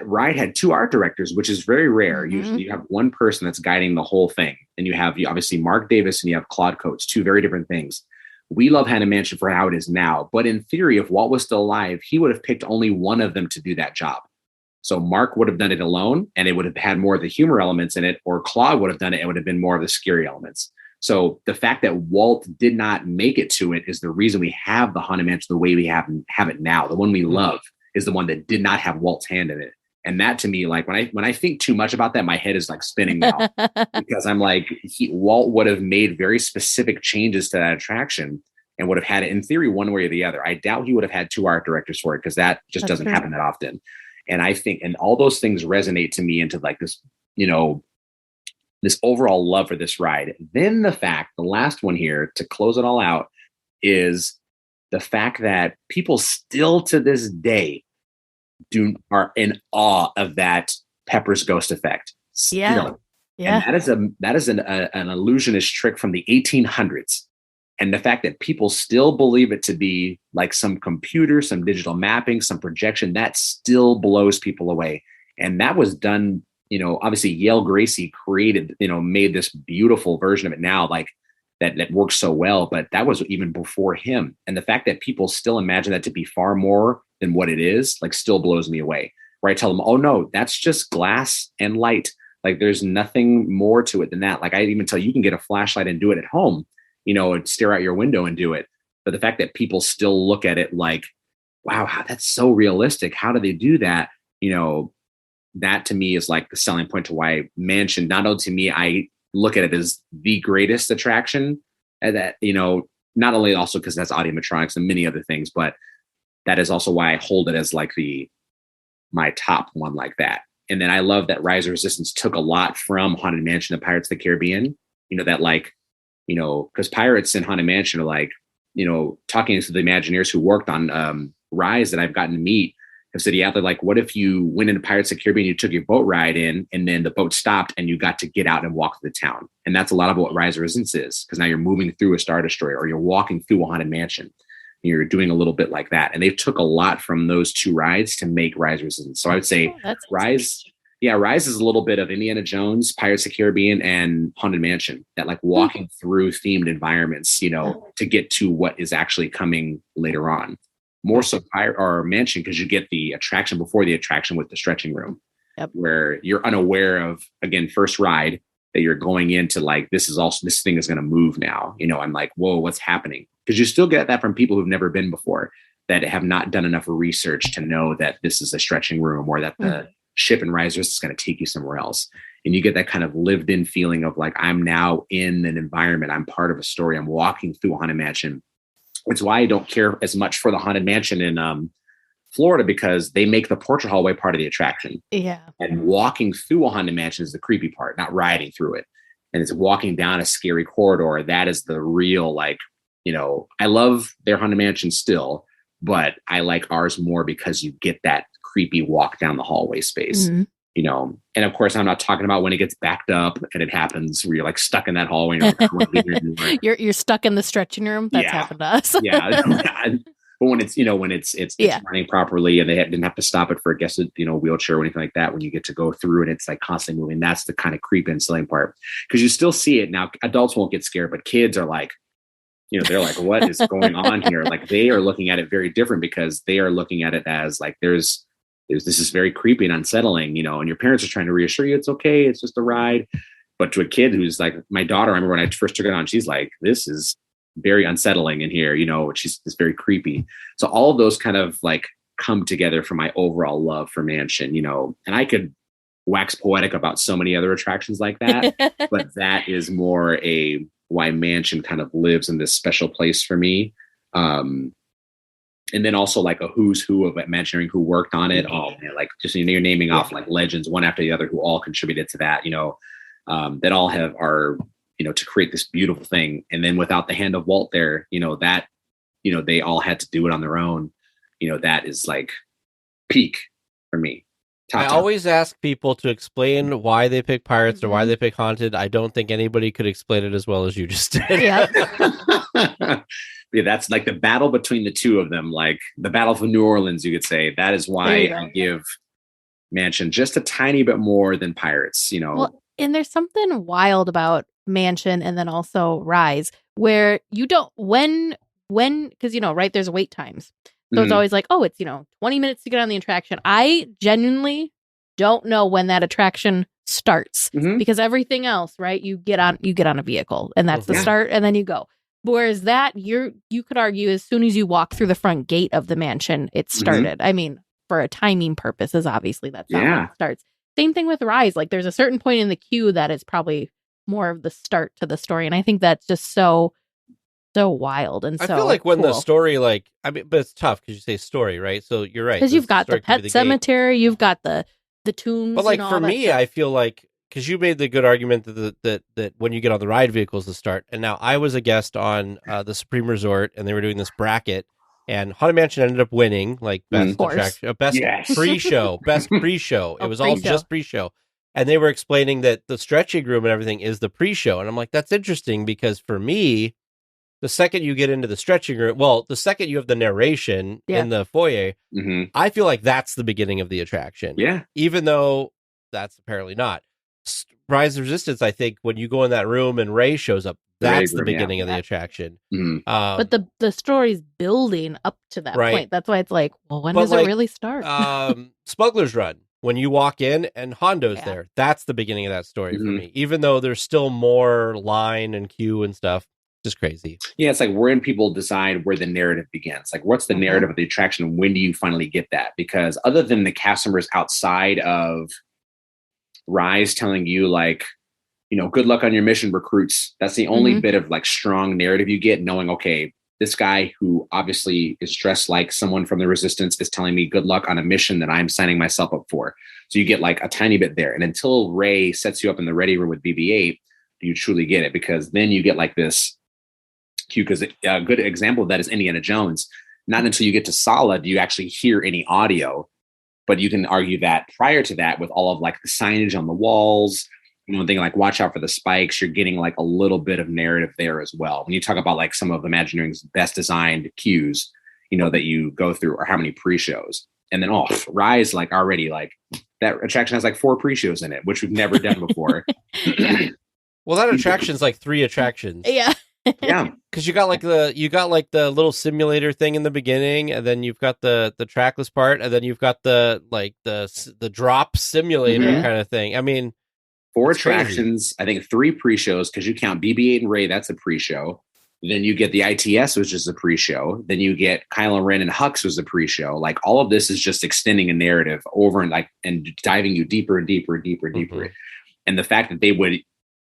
ride had 2 art directors, which is very rare. Usually you have one person that's guiding the whole thing. And you have obviously Mark Davis and you have Claude Coates, 2 very different things. We love Haunted Mansion for how it is now. But in theory, if Walt was still alive, he would have picked only one of them to do that job. So Mark would have done it alone, and it would have had more of the humor elements in it, or Claude would have done it, and it would have been more of the scary elements. So the fact that Walt did not make it to it is the reason we have the Haunted Mansion the way we have it now. The one we love is the one that did not have Walt's hand in it. And that, to me, like, when I think too much about that, my head is like spinning now, because I'm like, Walt would have made very specific changes to that attraction and would have had it in theory one way or the other. I doubt he would have had 2 art directors for it, because that just doesn't happen that often. And I think, and all those things resonate to me into like this, this overall love for this ride. Then the last one here to close it all out is the fact that people still to this day are in awe of that Pepper's Ghost effect. Still. Yeah. And that is an illusionist trick from the 1800s. And the fact that people still believe it to be like some computer, some digital mapping, some projection, that still blows people away. And that was done, obviously Yale Gracie made this beautiful version of it now, like that works so well, but that was even before him. And the fact that people still imagine that to be far more than what it is, like, still blows me away. Where I tell them, oh no, that's just glass and light. Like, there's nothing more to it than that. Like, I even tell you can get a flashlight and do it at home, and stare out your window and do it. But the fact that people still look at it like, wow, that's so realistic. How do they do that? That to me is like the selling point to why Mansion, not only to me, I look at it as the greatest attraction, and that, not only also because that's audiometronics and many other things, but that is also why I hold it as like my top one like that. And then I love that Rise of Resistance took a lot from Haunted Mansion and Pirates of the Caribbean. That like, because Pirates and Haunted Mansion are like, talking to the Imagineers who worked on Rise that I've gotten to meet, have said, yeah, they're like, what if you went into Pirates of the Caribbean, you took your boat ride in, and then the boat stopped and you got to get out and walk through the town. And that's a lot of what Rise of Resistance is, because now you're moving through a Star Destroyer or you're walking through a Haunted Mansion. You're doing a little bit like that. And they took a lot from those two rides to make Rise of Resistance. So I would say Rise is a little bit of Indiana Jones, Pirates of the Caribbean, and Haunted Mansion, that like walking through themed environments, to get to what is actually coming later on. More so Pirate or Mansion, because you get the attraction before the attraction with the stretching room, where you're unaware of, again, first ride that you're going into like, this thing is going to move now. I'm like, whoa, what's happening? Because you still get that from people who've never been before, that have not done enough research to know that this is a stretching room, or that the ship in Rise is going to take you somewhere else. And you get that kind of lived in feeling of like, I'm now in an environment. I'm part of a story. I'm walking through a Haunted Mansion. It's why I don't care as much for the Haunted Mansion in Florida, because they make the portrait hallway part of the attraction. Yeah. And walking through a Haunted Mansion is the creepy part, not riding through it. And it's walking down a scary corridor. That is the real, like, I love their Haunted Mansion still, but I like ours more because you get that creepy walk down the hallway space. And of course, I'm not talking about when it gets backed up and it happens where you're like stuck in that hallway. You're stuck in the stretching room. That's happened to us. But when it's, it's running properly and they didn't have to stop it for a guest, wheelchair or anything like that, when you get to go through and it's like constantly moving, that's the kind of creep instilling part. Because you still see it now. Adults won't get scared, but kids are like, they're like, what is going on here? Like they are looking at it very different, because they are looking at it as like, this is very creepy and unsettling, and your parents are trying to reassure you it's okay, it's just a ride. But to a kid who's like my daughter, I remember when I first took it on, she's like, this is very unsettling in here, it's very creepy. So all of those kind of like come together for my overall love for Mansion, and I could wax poetic about so many other attractions like that, but that is more why Mansion kind of lives in this special place for me. And then also like a who's who of Imagineering who worked on it. Oh man, like just, you're naming off like legends one after the other who all contributed to that, that all are, to create this beautiful thing. And then without the hand of Walt there, that, they all had to do it on their own. That is like peak for me. I always ask people to explain why they pick Pirates or why they pick Haunted. I don't think anybody could explain it as well as you just did. Yeah, that's like the battle between the two of them, like the Battle for New Orleans, you could say. That is why I give Mansion just a tiny bit more than Pirates, Well, and there's something wild about Mansion and then also Rise, where you don't, when, because, right, there's wait times. So it's always like, oh, it's, 20 minutes to get on the attraction. I genuinely don't know when that attraction starts, because everything else, right, you get on a vehicle and that's the start, and then you go. Whereas that, you could argue as soon as you walk through the front gate of the mansion, it started. I mean, for a timing purposes, obviously that's how it starts. Same thing with Rise. Like there's a certain point in the queue that is probably more of the start to the story. And I think that's just so wild and so I feel like when the story, like, I mean, but it's tough because you say story, right? So you're right. Because you've got the pet cemetery, you've got the tombs. But like for me, I feel like, because you made the good argument that when you get on the ride vehicles to start. And now I was a guest on the Supreme Resort, and they were doing this bracket, and Haunted Mansion ended up winning, like best attraction, best pre-show, best pre-show. It was all just pre-show. And they were explaining that the stretching room and everything is the pre-show. And I'm like, that's interesting, because for me, the second you get into the stretching room, well, the second you have the narration in the foyer, I feel like that's the beginning of the attraction. Yeah. Even though that's apparently not. Rise of Resistance, I think, when you go in that room and Ray shows up, that's the beginning of the attraction. But the story's building up to that point. That's why it's like, well, when does it really start? Smuggler's Run, when you walk in and Hondo's there, that's the beginning of that story for me. Even though there's still more line and queue and stuff. Just crazy. Yeah, it's like when people decide where the narrative begins. Like, what's the narrative of the attraction? When do you finally get that? Because other than the cast members outside of Rise telling you, like, good luck on your mission, recruits. That's the only bit of like strong narrative you get, knowing, okay, this guy who obviously is dressed like someone from the Resistance is telling me good luck on a mission that I'm signing myself up for. So you get like a tiny bit there. And until Ray sets you up in the ready room with BB-8, you truly get it, because then you get like this cue. Because a good example of that is Indiana Jones. Not until you get to Sala do you actually hear any audio, but you can argue that prior to that, with all of like the signage on the walls, thing like watch out for the spikes, you're getting like a little bit of narrative there as well. When you talk about like some of Imagineering's best designed cues, that you go through, or how many pre-shows. And then Rise, like already like that attraction has like 4 pre-shows in it, which we've never done before. Well, that attraction's like 3 attractions. Yeah. Yeah. Because you got like the little simulator thing in the beginning, and then you've got the trackless part, and then you've got the drop simulator kind of thing. I mean, 4 attractions, crazy. I think 3 pre-shows, because you count BB-8 and Ray, that's a pre-show. Then you get the ITS, which is a pre-show. Then you get Kylo Ren and Hux was a pre-show. Like all of this is just extending a narrative over and diving you deeper and deeper and deeper and deeper. And the fact that they would,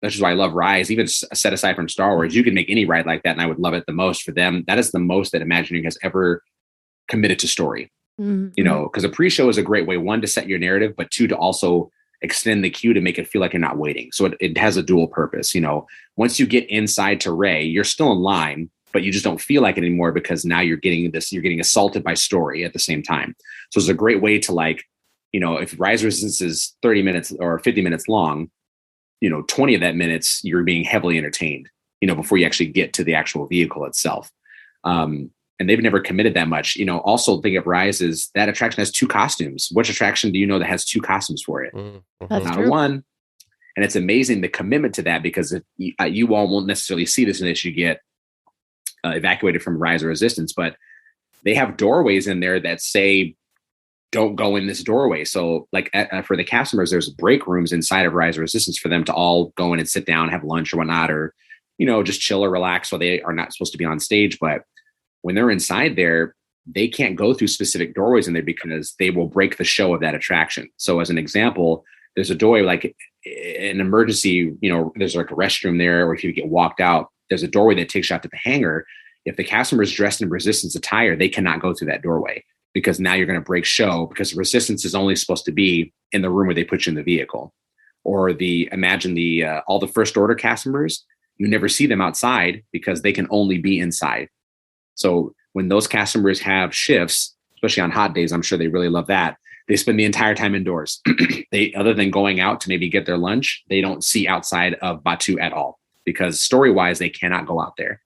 that's just why I love Rise, even set aside from Star Wars, you could make any ride like that, and I would love it the most. For them, that is the most that Imagineering has ever committed to story. Because a pre-show is a great way, 1, to set your narrative, but 2, to also extend the queue to make it feel like you're not waiting. So it has a dual purpose. Once you get inside to Ray, you're still in line, but you just don't feel like it anymore, because now you're getting assaulted by story at the same time. So it's a great way to like, if Rise Resistance is 30 minutes or 50 minutes long, 20 of that minutes, you're being heavily entertained, before you actually get to the actual vehicle itself. And they've never committed that much. Also think of Rise is that attraction has 2 costumes. Which attraction do you know that has 2 costumes for it? That's not true. a 1. And it's amazing the commitment to that, because if you all won't necessarily see this unless you get evacuated from Rise or Resistance, but they have doorways in there that say, don't go in this doorway. So like for the cast members, there's break rooms inside of Rise or Resistance for them to all go in and sit down, have lunch or whatnot, or, just chill or relax while they are not supposed to be on stage. But when they're inside there, they can't go through specific doorways in there, because they will break the show of that attraction. So as an example, there's a doorway, like an emergency, there's like a restroom there, or if you get walked out, there's a doorway that takes you out to the hangar. If the cast member is dressed in Resistance attire, they cannot go through that doorway, because now you're going to break show, because Resistance is only supposed to be in the room where they put you in the vehicle. Or imagine all the First Order cast members, you never see them outside because they can only be inside. So when those cast members have shifts, especially on hot days, I'm sure they really love that. They spend the entire time indoors. Other than going out to maybe get their lunch, they don't see outside of Batuu at all, because story-wise, they cannot go out there.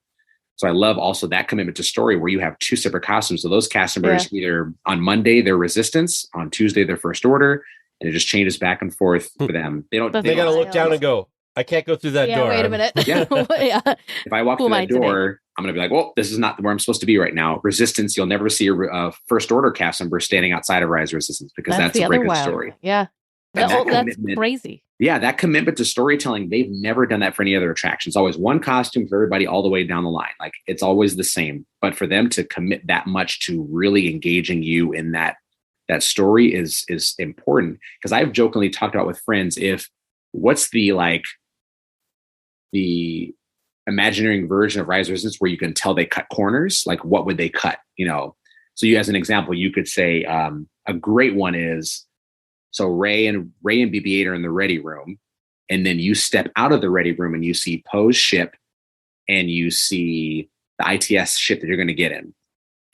So I love also that commitment to story, where you have 2 separate costumes. So those cast members, either on Monday, they're Resistance, on Tuesday, they're First Order, and it just changes back and forth for them. They got to look down and go, I can't go through that door. Wait a minute. Yeah. If I walk through that door, I'm going to be like, well, this is not where I'm supposed to be right now. Resistance, you'll never see a First Order cast member standing outside of Rise Resistance, because that's a break of story. Yeah. That's crazy. Yeah, that commitment to storytelling, they've never done that for any other attraction. It's always one costume for everybody all the way down the line. Like it's always the same. But for them to commit that much to really engaging you in that story is important. Because I've jokingly talked about with friends, what's the Imagineering version of Rise Resistance where you can tell they cut corners, like what would they cut? So you, as an example, you could say a great one is, so Ray and BB-8 are in the ready room, and then you step out of the ready room and you see Poe's ship, and you see the ITS ship that you're going to get in.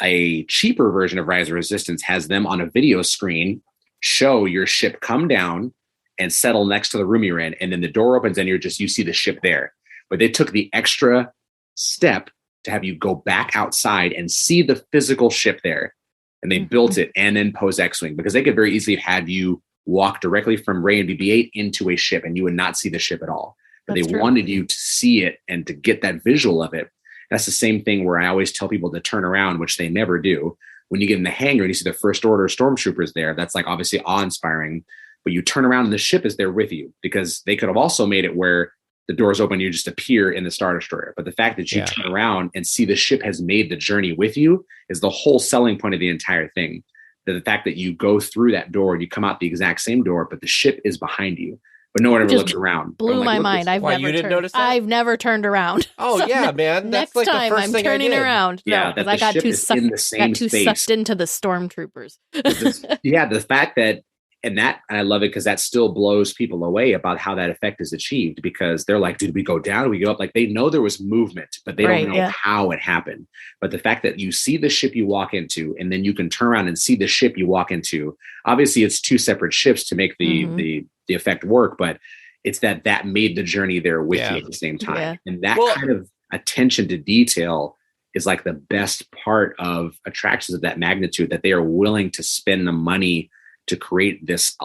A cheaper version of Rise of Resistance has them on a video screen show your ship come down and settle next to the room you're in, and then the door opens and you see the ship there. But they took the extra step to have you go back outside and see the physical ship there, and they built it, and then Poe's X-Wing, because they could very easily have you walk directly from Ray and BB-8 into a ship and you would not see the ship at all. But they wanted you to see it and to get that visual of it. That's the same thing where I always tell people to turn around, which they never do. When you get in the hangar and you see the First Order stormtroopers there, that's like obviously awe-inspiring, but you turn around and the ship is there with you, because they could have also made it where the doors open, you just appear in the Star Destroyer. But the fact that you turn around and see the ship has made the journey with you is the whole selling point of the entire thing. The fact that you go through that door and you come out the exact same door, but the ship is behind you. but no one ever Just looks around. Blew I'm like, my look, mind. this- Why, you didn't notice that? I've never turned around. Oh, yeah, man. That's Next like the time first I'm thing I turning did. around. Yeah, No, that because the I got ship too is sucked. in the same Got too space. sucked into the stormtroopers. The fact that, and I love it because that still blows people away about how that effect is achieved, because they're like, did we go down? Did we go up? Like, they know there was movement, but they don't know how it happened. But the fact that you see the ship you walk into, and then you can turn around and see the ship you walk into, obviously it's two separate ships to make the effect work, but it's that made the journey there with you at the same time. Yeah. And that kind of attention to detail is like the best part of attractions of that magnitude, that they are willing to spend the money to create this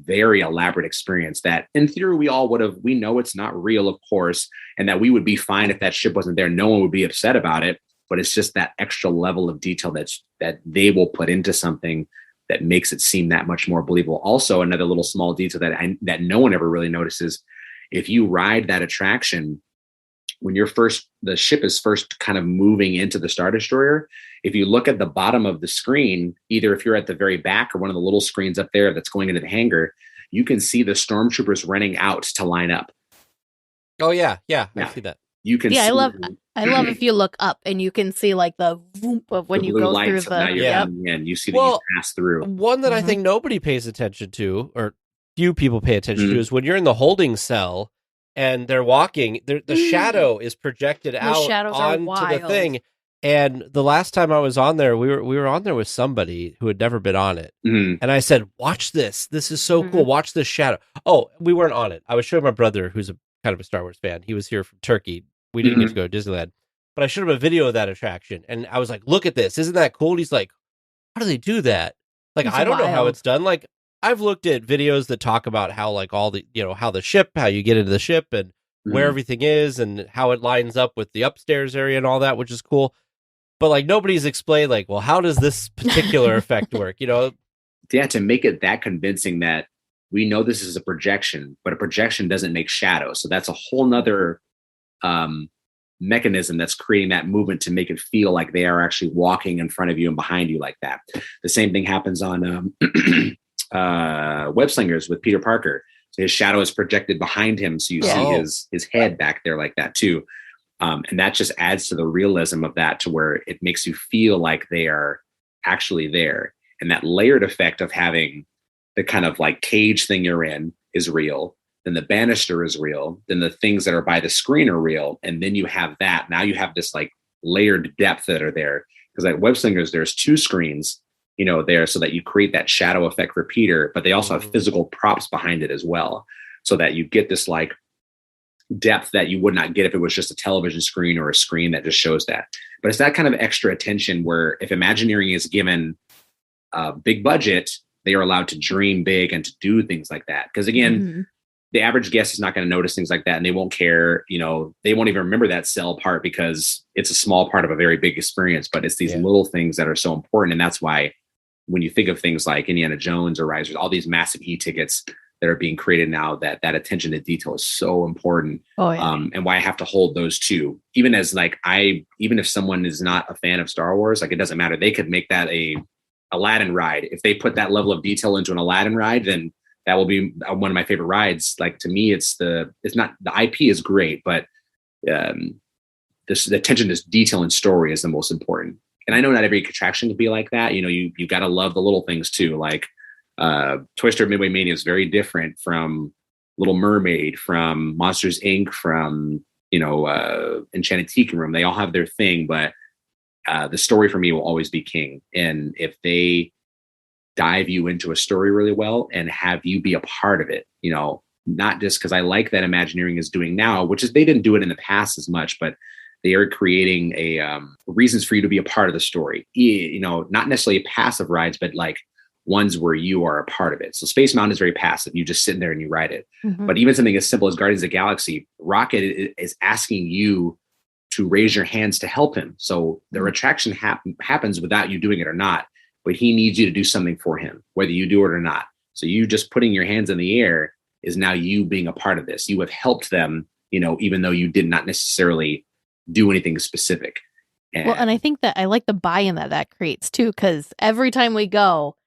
very elaborate experience that in theory we know it's not real, of course, and that we would be fine if that ship wasn't there. No one would be upset about it, but it's just that extra level of detail that they will put into something that makes it seem that much more believable. Also, another little small detail that no one ever really notices, if you ride that attraction, when the ship is first kind of moving into the Star Destroyer, if you look at the bottom of the screen, either if you're at the very back or one of the little screens up there that's going into the hangar, you can see the stormtroopers running out to line up. Oh, yeah. I see that. You can see I love if you look up and you can see like the whoop of when you go through and you see that you pass through. One that I think nobody pays attention to, or few people pay attention to, is when you're in the holding cell and they're walking, the shadow is projected out onto the thing. And the last time I was on there, we were on there with somebody who had never been on it. And I said, watch this. This is so cool. Watch this shadow. Oh, we weren't on it. I was showing my brother, who's kind of a Star Wars fan. He was here from Turkey. We didn't get to go to Disneyland. But I showed him a video of that attraction. And I was like, look at this. Isn't that cool? And he's like, how do they do that? Like, I don't know how it's done. Like, I've looked at videos that talk about how, like, all the, how you get into the ship and where everything is and how it lines up with the upstairs area and all that, which is cool. But like nobody's explained like, well, how does this particular effect work? Yeah, to make it that convincing that we know this is a projection, but a projection doesn't make shadow. So that's a whole nother mechanism that's creating that movement to make it feel like they are actually walking in front of you and behind you like that. The same thing happens on Web Slingers with Peter Parker. So his shadow is projected behind him, so you see his head back there like that too. And that just adds to the realism of that, to where it makes you feel like they are actually there. And that layered effect of having the kind of like cage thing you're in is real. Then the banister is real. Then the things that are by the screen are real. And then you have that. Now you have this like layered depth that are there. Because at Web Slingers, there's two screens, there, so that you create that shadow effect for Peter, but they also have physical props behind it as well. So that you get this like depth that you would not get if it was just a television screen or a screen that just shows that. But it's that kind of extra attention where if Imagineering is given a big budget, they are allowed to dream big and to do things like that. Because again, the average guest is not going to notice things like that, and they won't care. They won't even remember that cell part because it's a small part of a very big experience. But it's these little things that are so important. And that's why when you think of things like Indiana Jones or Risers, all these massive e-tickets that are being created now, that attention to detail is so important. And why I have to hold those two, even as like, even if someone is not a fan of Star Wars, like it doesn't matter. They could make that a Aladdin ride. If they put that level of detail into an Aladdin ride, then that will be one of my favorite rides. Like to me, it's not, the IP is great, but the attention to detail and story is the most important. And I know not every attraction can be like that. You got to love the little things too. Like, Toy Story Midway Mania is very different from Little Mermaid, from Monsters Inc., from Enchanted Tiki Room. They all have their thing, but the story for me will always be king. And if they dive you into a story really well and have you be a part of it, not just because I like that Imagineering is doing now, which is they didn't do it in the past as much, but they are creating reasons for you to be a part of the story. Not necessarily passive rides, but like ones where you are a part of it. So Space Mountain is very passive. You just sit there and you ride it. But even something as simple as Guardians of the Galaxy, Rocket is asking you to raise your hands to help him. So the attraction happens without you doing it or not, but he needs you to do something for him, whether you do it or not. So you just putting your hands in the air is now you being a part of this. You have helped them, even though you did not necessarily do anything specific. And I think that I like the buy-in that creates too, because every time we go,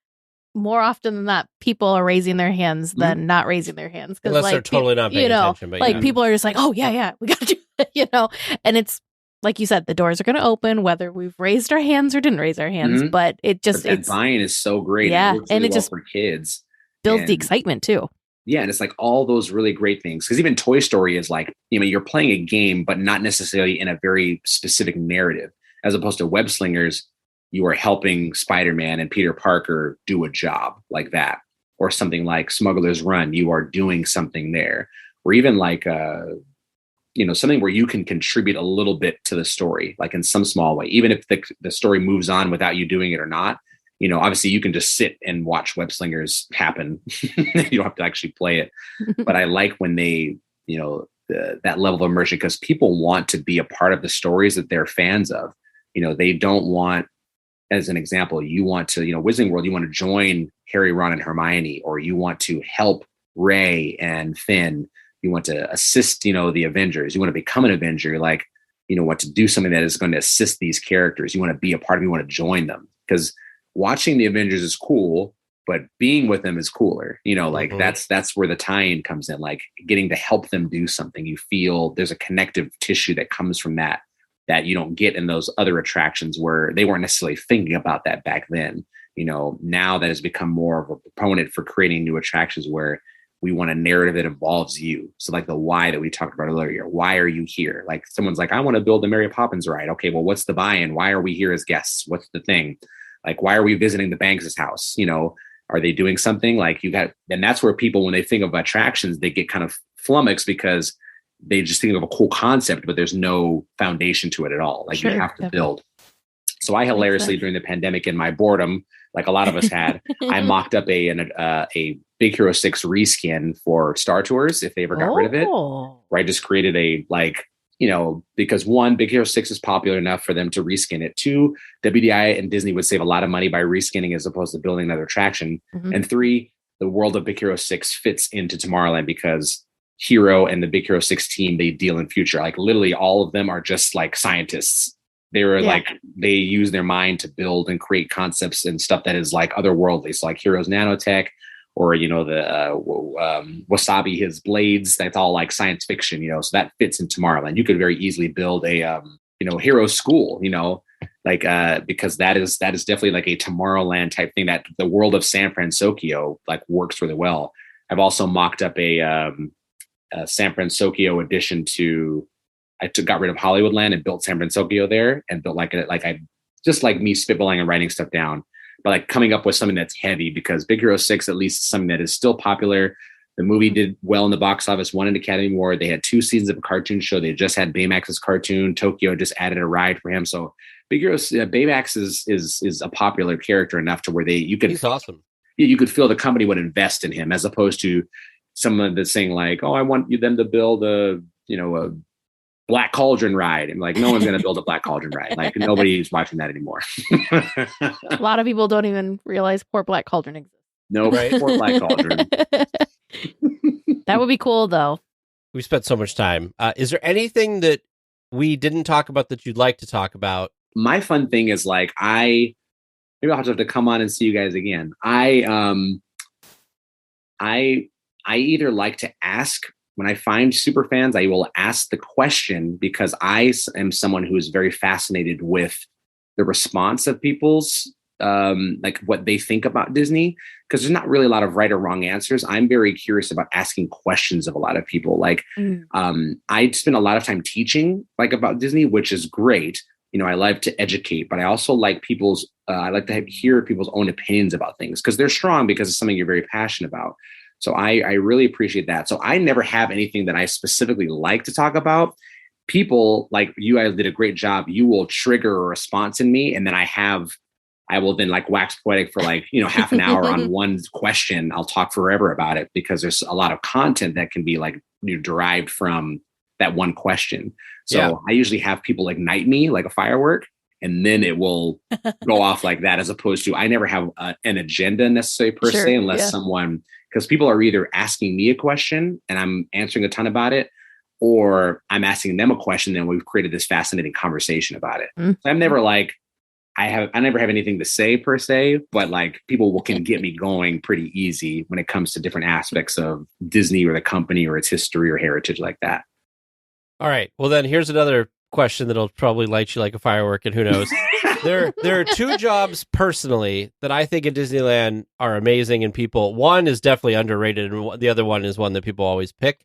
more often than not, people are raising their hands than not raising their hands. Unless they're totally not paying attention. But people are just like, oh, yeah, we got to do it, And it's, like you said, the doors are going to open, whether we've raised our hands or didn't raise our hands. But it just, it's buy-in is so great. Yeah. It works really well for kids. Builds the excitement too. Yeah. And it's like all those really great things. Because even Toy Story is like, you're playing a game, but not necessarily in a very specific narrative. As opposed to Web Slingers, you are helping Spider-Man and Peter Parker do a job like that. Or something like Smuggler's Run, you are doing something there. Or even like, something where you can contribute a little bit to the story, like in some small way, even if the story moves on without you doing it or not. Obviously you can just sit and watch Web Slingers happen. You don't have to actually play it. But I like when they, that level of immersion, because people want to be a part of the stories that they're fans of. They don't want, as an example, you want to, Wizarding World, you want to join Harry, Ron, and Hermione, or you want to help Ray and Finn. You want to assist, the Avengers. You want to become an Avenger. Like, want to do something that is going to assist these characters. You want to be a part of it. You want to join them. Because watching the Avengers is cool, but being with them is cooler. That's where the tie-in comes in. Like getting to help them do something. You feel there's a connective tissue that comes from that you don't get in those other attractions where they weren't necessarily thinking about that back then. Now that has become more of a proponent for creating new attractions where we want a narrative that involves you. So like the why that we talked about earlier, why are you here? Like someone's like, I want to build the Mary Poppins ride. Okay, well, what's the buy-in? Why are we here as guests? What's the thing? Like, why are we visiting the Banks' house? Are they doing something? Like and that's where people, when they think of attractions, they get kind of flummoxed because they just think of a cool concept, but there's no foundation to it at all. Like you have to build. So I hilariously, during the pandemic, in my boredom, like a lot of us had, I mocked up a Big Hero 6 reskin for Star Tours if they ever got rid of it. Where I just created because one, Big Hero 6 is popular enough for them to reskin it. Two, WDI and Disney would save a lot of money by reskinning as opposed to building another attraction. And three, the world of Big Hero 6 fits into Tomorrowland because Hero and the Big Hero 6 team, they deal in future. Like literally all of them are just like scientists. They were they use their mind to build and create concepts and stuff that is like otherworldly. So like Hero's nanotech, or, Wasabi, his blades, that's all like science fiction, so that fits in Tomorrowland. You could very easily build a, Hero school, because that is definitely like a Tomorrowland type thing that the world of San Francisco like works really well. I've also mocked up a San Francisco addition to, got rid of Hollywoodland and built San Francisco there and built I just like me spitballing and writing stuff down, but like coming up with something that's heavy because Big Hero 6, at least, is something that is still popular. The movie did well in the box office, won an Academy Award. They had 2 seasons of a cartoon show. They just had Baymax's cartoon. Tokyo just added a ride for him. So Big Hero, Baymax is a popular character enough to where he's awesome. You could feel the company would invest in him as opposed to someone that's saying like, oh, I want them to build a Black Cauldron ride. And like, no one's going to build a Black Cauldron ride. Like nobody's watching that anymore. A lot of people don't even realize poor Black Cauldron exists. No, right? Poor Black Cauldron. That would be cool though. We spent so much time. Is there anything that we didn't talk about that you'd like to talk about? My fun thing is like, maybe I'll have to come on and see you guys again. I either like to ask. When I find super fans, I will ask the question because I am someone who is very fascinated with the response of people's, like what they think about Disney, because there's not really a lot of right or wrong answers. I'm very curious about asking questions of a lot of people. Like, I spend a lot of time teaching like about Disney, which is great. I like to educate, but I also like I like to hear people's own opinions about things because they're strong because it's something you're very passionate about. So I really appreciate that. So I never have anything that I specifically like to talk about. People like you guys did a great job. You will trigger a response in me. And then I will then like wax poetic for like, half an hour on one question. I'll talk forever about it because there's a lot of content that can be like derived from that one question. So I usually have people ignite me like a firework. And then it will go off like that, as opposed to I never have an agenda necessarily per se, unless someone, because people are either asking me a question and I'm answering a ton about it, or I'm asking them a question and we've created this fascinating conversation about it. So I'm never like, I never have anything to say per se, but like people can get me going pretty easy when it comes to different aspects of Disney or the company or its history or heritage like that. All right. Well, then here's another question that'll probably light you like a firework, and who knows. There are two jobs personally that I think at Disneyland are amazing, and one is definitely underrated, and the other one is one that people always pick,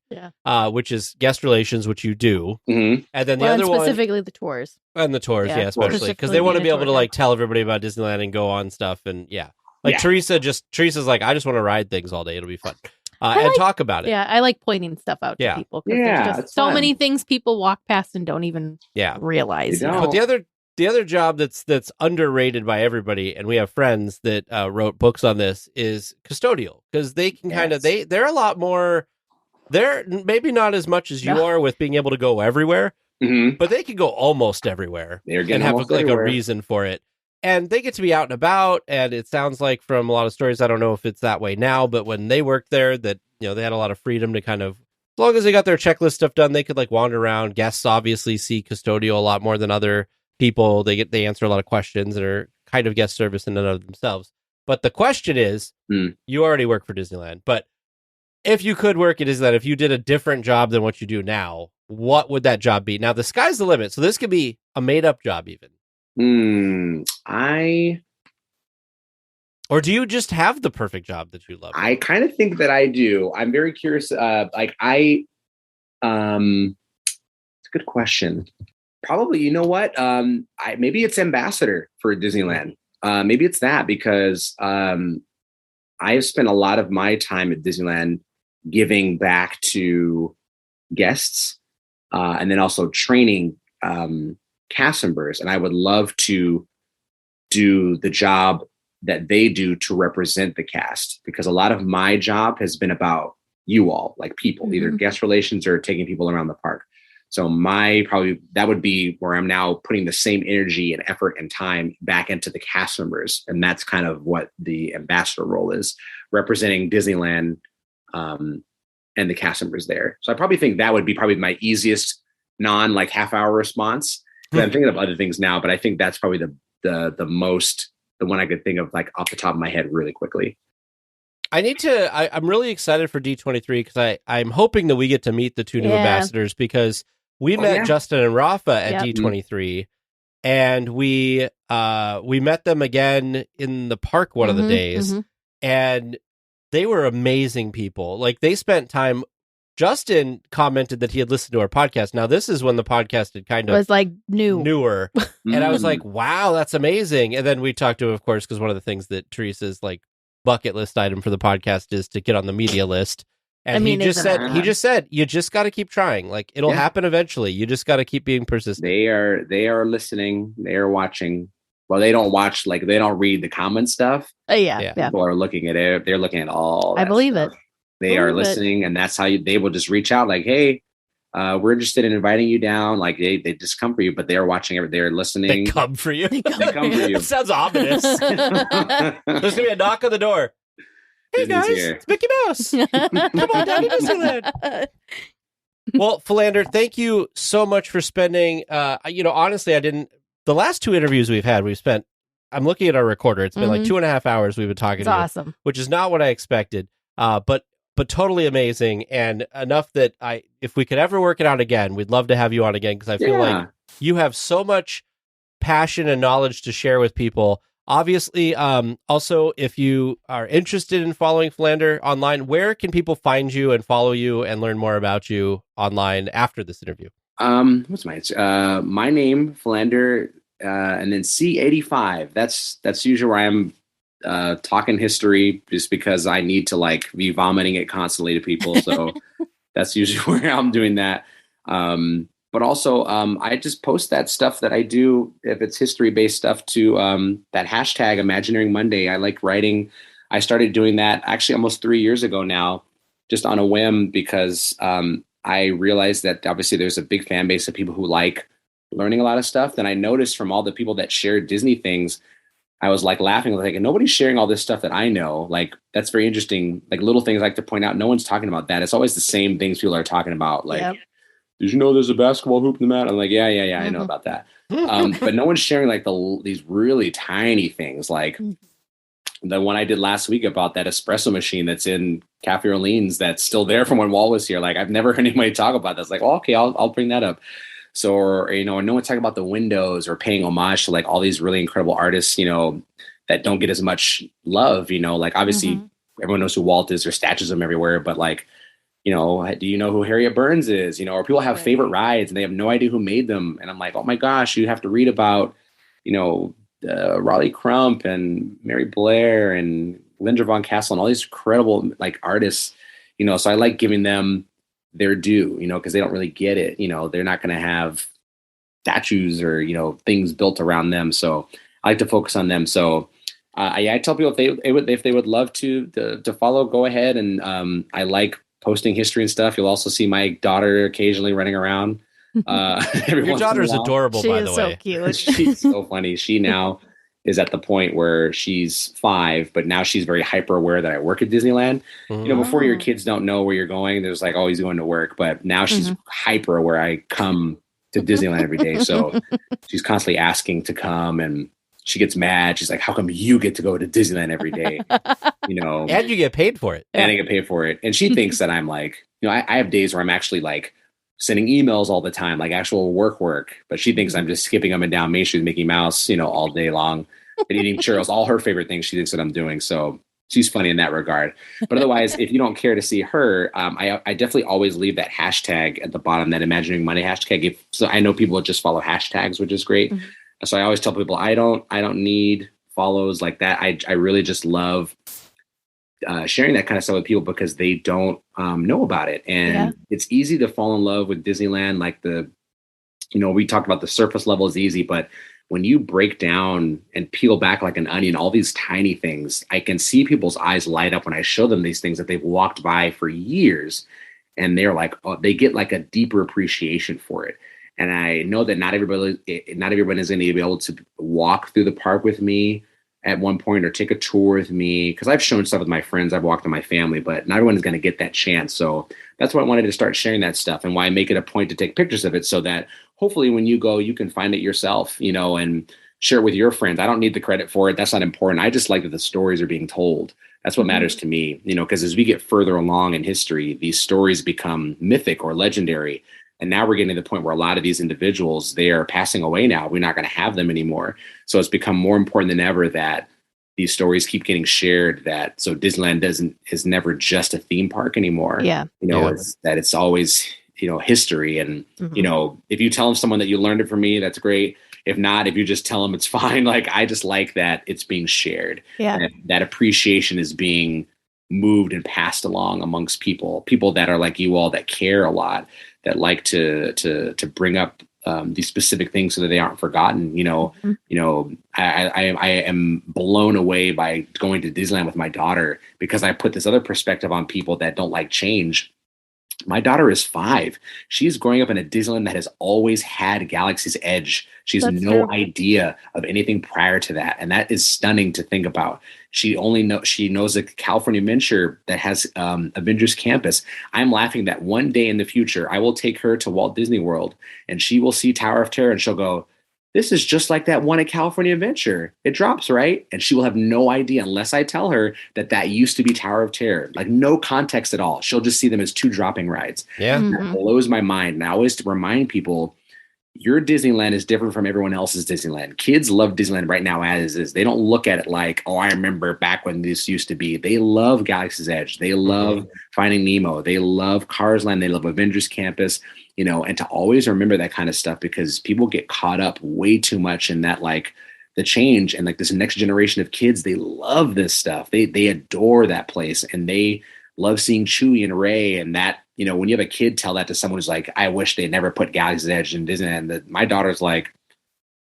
which is guest relations, which you do. Mm-hmm. And then the other one, specifically the tours. And the tours, yeah especially because they want to be able to like tell everybody about Disneyland and go on stuff, and Teresa's like, I just want to ride things all day. It'll be fun. And talk about it. Yeah, I like pointing stuff out to people. There's just so many things people walk past and don't even realize. But the other job that's underrated by everybody, and we have friends that wrote books on this, is custodial, because they can kind of they're a lot more. They're maybe not as much as you are with being able to go everywhere, but they can go almost everywhere and have a reason for it. And they get to be out and about, and it sounds like from a lot of stories, I don't know if it's that way now, but when they worked there, that they had a lot of freedom to kind of, as long as they got their checklist stuff done, they could like wander around. Guests obviously see custodial a lot more than other people. They answer a lot of questions and are kind of guest service in and of themselves. But the question is, you already work for Disneyland, but if you could work at Disneyland, if you did a different job than what you do now, what would that job be? Now the sky's the limit, so this could be a made up job even. Or do you just have the perfect job that you love? I kind of think that I do. I'm very curious. It's a good question. Probably, you know what? Maybe it's ambassador for Disneyland. Maybe it's that, because I have spent a lot of my time at Disneyland giving back to guests, and then also training cast members, and I would love to do the job that they do to represent the cast, because a lot of my job has been about you all, like people, either guest relations or taking people around the park. So that would be where I'm now putting the same energy and effort and time back into the cast members, and that's kind of what the ambassador role is, representing Disneyland and the cast members there. So I probably think that would be probably my easiest like half-hour response. I'm thinking of other things now, but I think that's probably the one I could think of like off the top of my head really quickly. I'm really excited for D23, because I'm hoping that we get to meet the two new ambassadors, because we met Justin and Rafa at D23, and we met them again in the park one of the days, and they were amazing people. Like, they spent time. Justin commented that he had listened to our podcast. Now, this is when the podcast had kind of was like newer. And I was like, wow, that's amazing. And then we talked to him, of course, because one of the things that Teresa's like bucket list item for the podcast is to get on the media list. And he just said, you just got to keep trying. Like, it'll happen eventually. You just got to keep being persistent. They are listening. They are watching. Well, they don't watch, like, they don't read the comment stuff. People are looking at it. They're looking at all. I believe it. They are listening, and that's how they will just reach out like, hey, we're interested in inviting you down. Like, they just come for you, but they're watching everything. They're listening. They come for you. They come for you. That sounds ominous. There's going to be a knock on the door. Hey, guys, it's Mickey Mouse. Come on down to Disneyland. Well, Philander, thank you so much for spending, honestly, the last two interviews we've had, I'm looking at our recorder. It's been like 2.5 hours we've been talking to you. Awesome. Which is not what I expected. But totally amazing, and enough that if we could ever work it out again, we'd love to have you on again, because I feel like you have so much passion and knowledge to share with people. Obviously, also, if you are interested in following Philander online, where can people find you and follow you and learn more about you online after this interview? What's my name, Philander, and then C85. That's usually where I'm talking history, just because I need to like be vomiting it constantly to people. So that's usually where I'm doing that. But also, I just post that stuff that I do, if it's history-based stuff, to that hashtag Imagineering Monday. I like writing. I started doing that actually almost 3 years ago now, just on a whim, because I realized that obviously there's a big fan base of people who like learning a lot of stuff. Then I noticed from all the people that shared Disney things, I was like laughing, like, nobody's sharing all this stuff that I know. Like, that's very interesting. Like, little things I like to point out. No one's talking about that. It's always the same things people are talking about. Like, did you know there's a basketball hoop in the mat? I'm like, yeah, I know about that. But no one's sharing like these really tiny things, like the one I did last week about that espresso machine that's in Cafe Orleans that's still there from when Wall was here. Like, I've never heard anybody talk about this. Like, oh, okay, I'll bring that up. So, or, you know, no one's talking about the windows or paying homage to like all these really incredible artists, you know, that don't get as much love, you know, like obviously everyone knows who Walt is, there's statues of him everywhere, but like, you know, do you know who Harriet Burns is? You know, or people have favorite rides and they have no idea who made them. And I'm like, oh my gosh, you have to read about, you know, Raleigh Crump and Mary Blair and Linda Von Castle and all these incredible like artists, you know, so I like giving them their due, you know, because they don't really get it. You know, they're not going to have statues or, you know, things built around them. So I like to focus on them. So I tell people if they would love to follow, go ahead. And I like posting history and stuff. You'll also see my daughter occasionally running around. Your daughter's adorable, by the way. She is so cute. She's so funny. She now is at the point where she's 5, but now she's very hyper aware that I work at Disneyland. You know, before your kids don't know where you're going, there's like, oh, he's going to work. But now she's hyper aware I come to Disneyland every day. So she's constantly asking to come, and she gets mad. She's like, how come you get to go to Disneyland every day? You know, and you get paid for it. And I get paid for it. And she thinks that I'm like, you know, I have days where I'm actually like sending emails all the time, like actual work, but she thinks I'm just skipping up and down Main Street with Mickey Mouse, you know, all day long and eating churros, all her favorite things she thinks that I'm doing. So she's funny in that regard. But otherwise, if you don't care to see her, I definitely always leave that hashtag at the bottom, that Imagining Money hashtag. So I know people just follow hashtags, which is great. So I always tell people, I don't need follows like that. I really just love sharing that kind of stuff with people because they don't know about it. And it's easy to fall in love with Disneyland. Like you know, we talked about the surface level is easy, but when you break down and peel back like an onion, all these tiny things, I can see people's eyes light up when I show them these things that they've walked by for years. And they're like, oh, they get like a deeper appreciation for it. And I know that not everyone is going to be able to walk through the park with me at one point or take a tour with me, because I've shown stuff with my friends, I've walked with my family, but not everyone is going to get that chance. So that's why I wanted to start sharing that stuff, and why I make it a point to take pictures of it, so that hopefully when you go, you can find it yourself, you know, and share it with your friends. I don't need the credit for it. That's not important. I just like that the stories are being told. That's what matters to me, you know, because as we get further along in history, these stories become mythic or legendary. And now we're getting to the point where a lot of these individuals, they are passing away now. We're not going to have them anymore. So it's become more important than ever that these stories keep getting shared, so Disneyland is never just a theme park anymore. Yeah. You know, it's always, you know, history. And, you know, if you tell someone that you learned it from me, that's great. If not, if you just tell them it's fine. Like, I just like that it's being shared. Yeah. And that appreciation is being moved and passed along amongst people that are like you all, that care a lot, that like to bring up these specific things so that they aren't forgotten. You know, I am blown away by going to Disneyland with my daughter, because I put this other perspective on people that don't like change. My daughter is 5. She's growing up in a Disneyland that has always had Galaxy's Edge. She has no idea of anything prior to that. And that is stunning to think about. She knows a California Adventure that has Avengers Campus. I'm laughing that one day in the future, I will take her to Walt Disney World and she will see Tower of Terror and she'll go, this is just like that one at California Adventure. It drops, right? And she will have no idea unless I tell her that used to be Tower of Terror. Like, no context at all. She'll just see them as 2 dropping rides. Yeah. That blows my mind. And I always remind people, your Disneyland is different from everyone else's Disneyland. Kids love Disneyland right now as is. They don't look at it like, oh, I remember back when this used to be. They love Galaxy's Edge. They love Finding Nemo. They love Cars Land. They love Avengers Campus. You know, and to always remember that kind of stuff, because people get caught up way too much in that, like, the change, and like this next generation of kids, they love this stuff. They adore that place, and they love seeing Chewie and Rey. And that, you know, when you have a kid tell that to someone who's like, I wish they never put Galaxy's Edge in Disneyland, my daughter's like,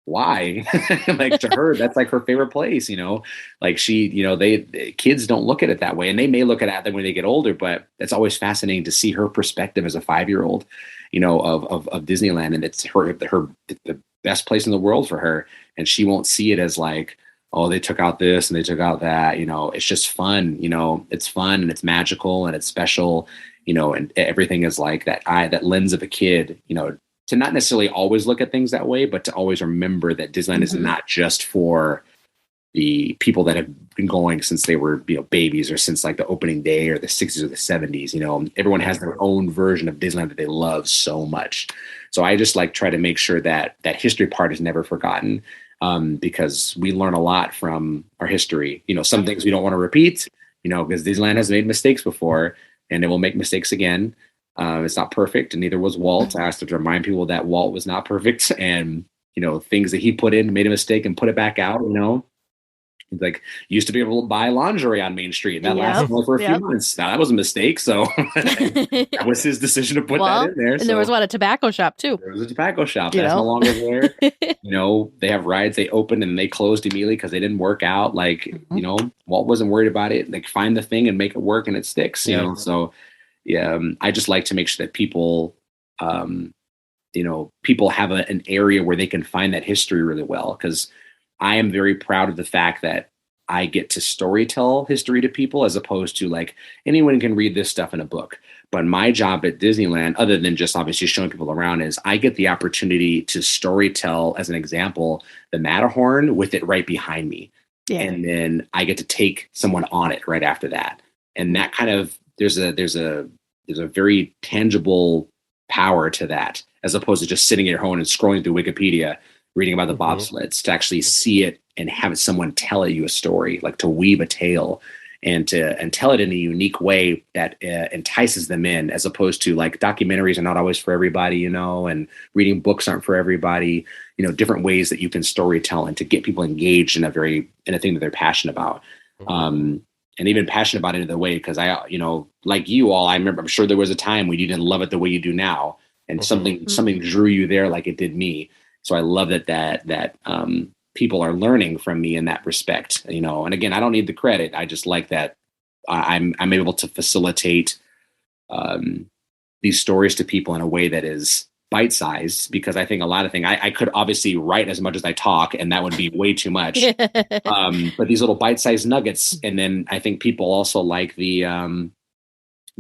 why? Like, to her, that's like her favorite place, you know, like kids don't look at it that way, and they may look at it when they get older, but it's always fascinating to see her perspective as a 5-year-old, you know, of Disneyland. And it's the best place in the world for her. And she won't see it as like, oh, they took out this and they took out that, you know. It's just fun, you know, it's fun and it's magical and it's special. and everything is like that lens of a kid, to not necessarily always look at things that way, but to always remember that Disneyland is not just for the people that have been going since they were, babies, or since like the opening day or the 60s or the 70s. Everyone has their own version of Disneyland that they love so much. So I just try to make sure that that history part is never forgotten, because we learn a lot from our history. Some things we don't want to repeat, because Disneyland has made mistakes before and it will make mistakes again. It's not perfect, and neither was Walt. I have to remind people that Walt was not perfect, and things that he put in, made a mistake and put it back out. Used to be able to buy lingerie on Main Street, and that lasted only for a few months. Now that was a mistake, so that was his decision to put that in there. And there was a tobacco shop too. There was a tobacco shop that's no longer there. They have rides they opened and they closed immediately because they didn't work out. Walt wasn't worried about it. Find the thing and make it work, and it sticks. So I just like to make sure that people, people have an area where they can find that history really well, because I am very proud of the fact that I get to storytell history to people, as opposed to anyone can read this stuff in a book. But my job at Disneyland, other than just obviously showing people around, is I get the opportunity to storytell, as an example, the Matterhorn with it right behind me. Yeah. And then I get to take someone on it right after that. And that kind of, there's a very tangible power to that, as opposed to just sitting at home and scrolling through Wikipedia, reading about the bobsleds, to actually see it and have someone tell you a story, to weave a tale and tell it in a unique way that entices them in, as opposed to documentaries are not always for everybody, and reading books aren't for everybody, different ways that you can story tell and to get people engaged in a thing that they're passionate about. And even passionate about it in the way, because I, like you all, I'm sure there was a time when you didn't love it the way you do now, and something drew you there like it did me. So I love that people are learning from me in that respect, and again, I don't need the credit. I just like that I'm able to facilitate these stories to people in a way that is bite-sized, because I think a lot of things I could obviously write as much as I talk, and that would be way too much. But these little bite-sized nuggets, and then I think people also like the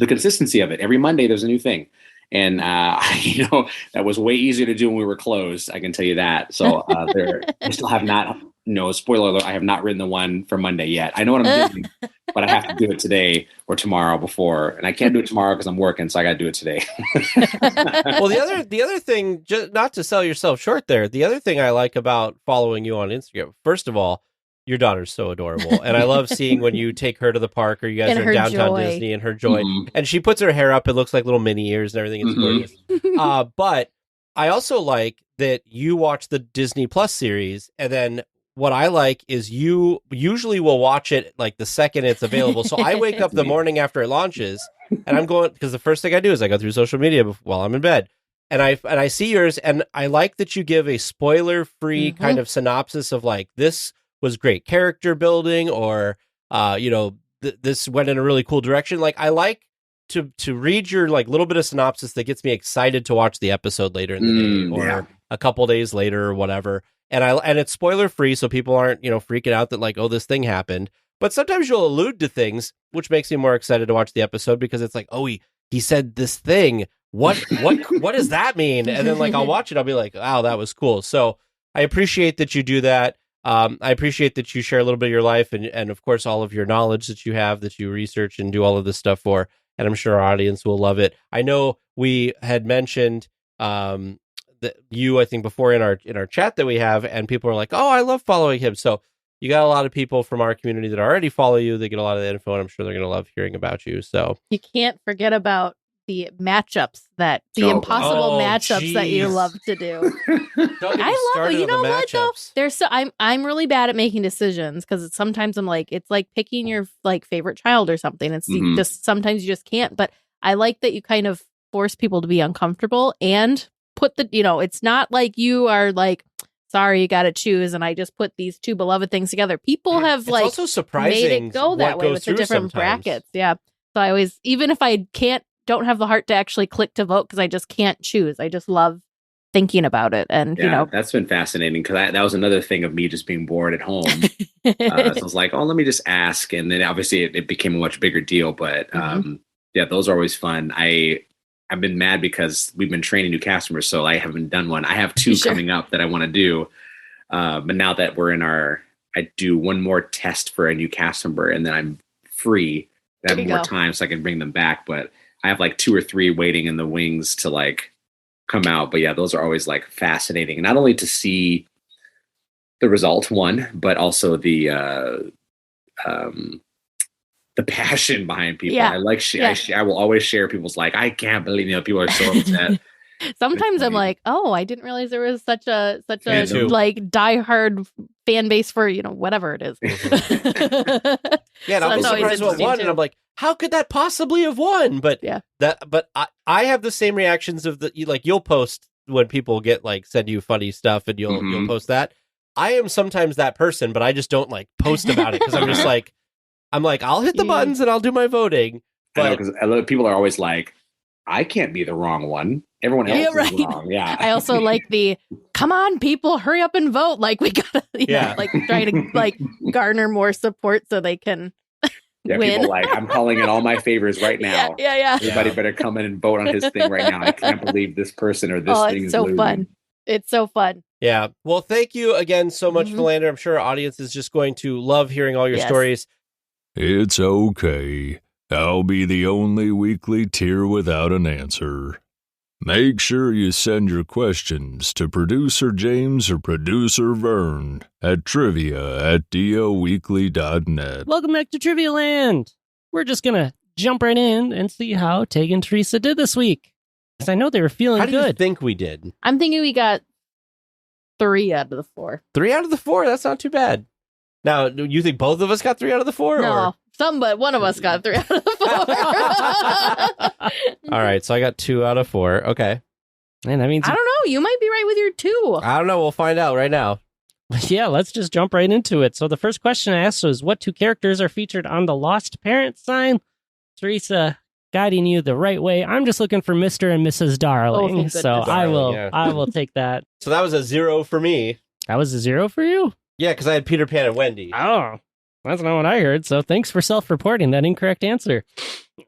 consistency of it. Every Monday there's a new thing. And, that was way easier to do when we were closed. I can tell you that. So I still have not, spoiler alert, I have not written the one for Monday yet. I know what I'm doing, but I have to do it today or tomorrow before. And I can't do it tomorrow because I'm working. So I got to do it today. Well, the other thing, just not to sell yourself short there, the other thing I like about following you on Instagram, first of all, your daughter's so adorable. And I love seeing when you take her to the park, or you guys are in downtown Disney, and her joy. And she puts her hair up. It looks like little mini ears and everything. It's gorgeous. But I also like that you watch the Disney Plus series. And then what I like is you usually will watch it the second it's available. So I wake up the morning after it launches, and I'm going, because the first thing I do is I go through social media while I'm in bed. And I see yours, and I like that you give a spoiler-free kind of synopsis of this was great character building, or this went in a really cool direction. I like to read your little bit of synopsis that gets me excited to watch the episode later in the day, or a couple days later, or whatever. And it's spoiler free, so people aren't freaking out that oh, this thing happened. But sometimes you'll allude to things, which makes me more excited to watch the episode, because it's oh, he said this thing. What does that mean? And then I'll watch it, I'll be wow, that was cool. So I appreciate that you do that. I appreciate that you share a little bit of your life, and of course all of your knowledge that you have, that you research and do all of this stuff for, and I'm sure our audience will love it. I know we had mentioned that you, I think, before in our chat that we have, and people are oh, I love following him. So you got a lot of people from our community that already follow you. They get a lot of the info, and I'm sure they're going to love hearing about you. So you can't forget about the matchups, impossible matchups that you love to do. I love it. You know what though? There's I'm really bad at making decisions, because sometimes I'm it's like picking your favorite child or something. It's just sometimes you just can't. But I like that you kind of force people to be uncomfortable and put the it's not you are sorry, you got to choose, and I just put these two beloved things together. People have also surprising made it go that way with the different brackets. Yeah. So I always, even if I don't have the heart to actually click to vote, because I just can't choose. I just love thinking about it. And, that's been fascinating, because that was another thing of me just being bored at home. So I was oh, let me just ask. And then obviously it became a much bigger deal. But Yeah, those are always fun. I've been mad because we've been training new customers, so I haven't done one. I have 2 coming up that I want to do. But now that we're in I do one more test for a new customer, and then I'm free. I have more time, so I can bring them back. But I have like 2 or 3 waiting in the wings to like come out. But yeah, those are always like fascinating, not only to see the result, one, but also the passion behind people. Yeah. I like I will always share people's like, I can't believe, people are so upset. Sometimes I'm like, oh, I didn't realize there was such a like diehard fan base for, whatever it is. Yeah, and I'll be surprised what won, and I'm like, how could that possibly have won? But I have the same reactions of you'll post when people get like send you funny stuff, and you'll post that. I am sometimes that person, but I just don't like post about it because I'm just like, I'll hit the buttons and I'll do my voting. But because people are always like, I can't be the wrong one. Everyone else is wrong. Yeah. I also like come on, people, hurry up and vote. Like we gotta, like trying to like garner more support so they can win. People like, I'm calling in all my favors right now. Yeah. Everybody better come in and vote on his thing right now. I can't believe this person or this thing is so losing. fun. It's so fun. Yeah. Well, thank you again so much, Philander. I'm sure our audience is just going to love hearing all your stories. It's okay. I'll be the only weekly tier without an answer. Make sure you send your questions to Producer James or Producer Vern at trivia@DLWeekly.net. Welcome back to Trivia Land. We're just going to jump right in and see how Tig and Teresa did this week. Because I know they were feeling good. How do you think we did? I'm thinking we got 3 out of the 4. 3 out of the 4? That's not too bad. Now, you think both of us got 3 out of the 4? No, but one of us got 3 out of the 4. All right, so I got 2 out of 4. Okay. Man, that means I don't know. You might be right with your 2. I don't know. We'll find out right now. Yeah, let's just jump right into it. So the first question I asked was, what 2 characters are featured on the Lost Parents sign? Teresa, guiding you the right way. I'm just looking for Mr. and Mrs. Darling. So I will take that. So that was a 0 for me. That was a 0 for you? Yeah, because I had Peter Pan and Wendy. Oh, that's not what I heard. So thanks for self-reporting that incorrect answer.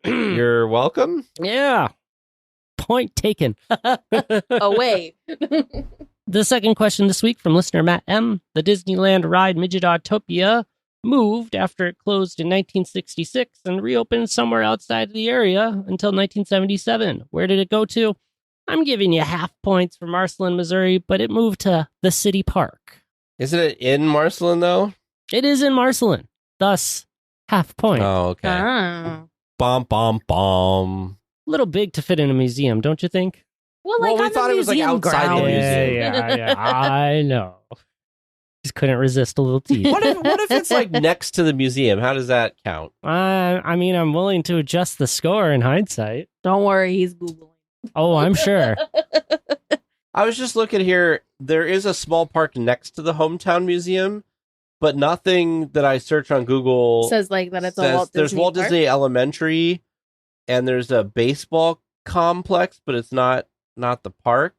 You're welcome. Yeah. Point taken. Away. The second question this week from listener Matt M. The Disneyland ride Midget Autopia moved after it closed in 1966 and reopened somewhere outside the area until 1977. Where did it go to? I'm giving you half points for Marceline, Missouri, but it moved to the city park. Isn't it in Marceline, though? It is in Marceline. Thus, half point. Oh, okay. Bomb. Little big to fit in a museum, don't you think? Well, we thought it was like outside the museum. Yeah, I know. Just couldn't resist a little tease. What if it's like next to the museum? How does that count? I mean, I'm willing to adjust the score in hindsight. Don't worry, he's Googling. Oh, I'm sure. I was just looking here. There is a small park next to the Hometown Museum, but nothing that I search on Google says like that it's a Walt Disney There's Walt park? Disney Elementary, and there's a baseball complex, but it's not the park.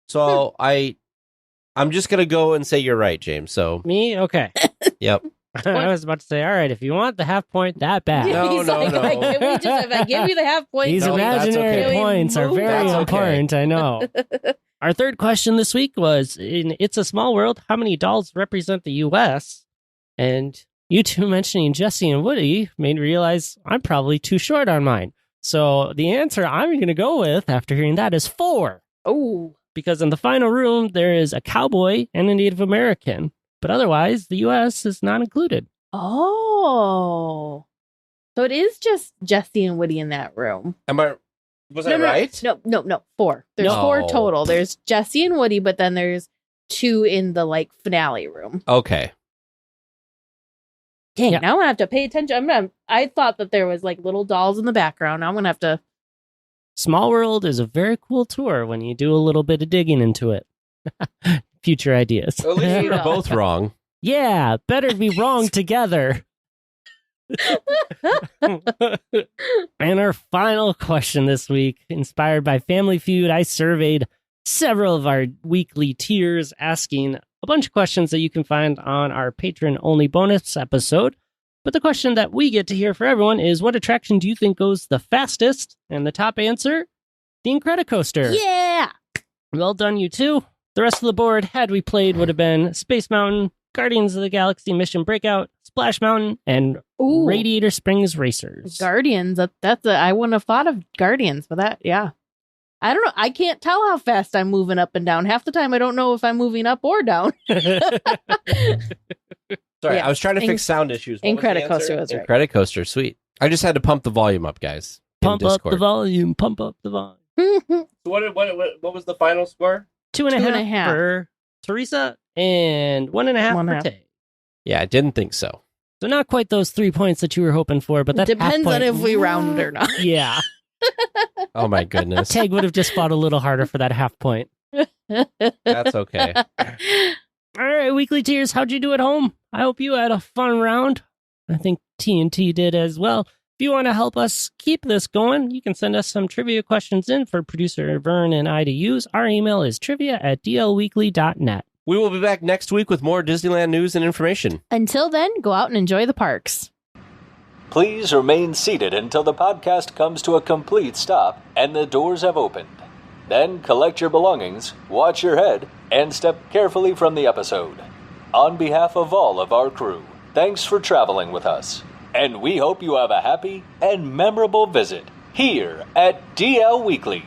So I'm just going to go and say you're right, James. So Me? Okay. Yep. I was about to say, all right, if you want the half point that bad. No. If I give you the half point, These imaginary okay. points are very That's okay. important, I know. Our third question this week was, in It's a Small World, how many dolls represent the U.S.? And you two mentioning Jessie and Woody made me realize I'm probably too short on mine. So the answer I'm going to go with after hearing that is 4. Oh. Because in the final room, there is a cowboy and a Native American. But otherwise, the U.S. is not included. Oh. So it is just Jessie and Woody in that room. Was I right? No. 4. There's 4 total. There's Jessie and Woody, but then there's 2 in the like finale room. Okay. Dang, now I'm gonna have to pay attention. I thought that there was like little dolls in the background. Now I'm gonna have to. Small World is a very cool tour when you do a little bit of digging into it. Future ideas. At least we were both wrong. Yeah, better be wrong together. And our final question this week, inspired by Family Feud, I surveyed several of our weekly tiers, asking a bunch of questions that you can find on our patron-only bonus episode. But the question that we get to hear for everyone is, what attraction do you think goes the fastest? And the top answer, the Incredicoaster. Yeah! Well done, you two. The rest of the board, had we played, would have been Space Mountain, Guardians of the Galaxy Mission Breakout, Splash Mountain, and Ooh. Radiator Springs Racers. Guardians. I wouldn't have thought of Guardians, but that, yeah. I don't know. I can't tell how fast I'm moving up and down. Half the time, I don't know if I'm moving up or down. Sorry, Yeah. I was trying to fix sound issues. Incredicoaster was right. Incredicoaster, sweet. I just had to pump the volume up, guys. Pump up the volume, pump up the volume. So what was the final score? 2.5 for Teresa and 1.5 for Tay. Yeah, I didn't think so. So not quite those 3 points that you were hoping for, but that depends on if we round or not. Yeah. Oh my goodness. Tag would have just fought a little harder for that half point. That's okay. All right, Weekly Tiers, how'd you do at home? I hope you had a fun round. I think TNT did as well. If you want to help us keep this going, you can send us some trivia questions in for producer Vern and I to use. Our email is trivia@dlweekly.net. We will be back next week with more Disneyland news and information. Until then, go out and enjoy the parks. Please remain seated until the podcast comes to a complete stop and the doors have opened. Then collect your belongings, watch your head, and step carefully from the episode. On behalf of all of our crew, thanks for traveling with us. And we hope you have a happy and memorable visit here at DL Weekly.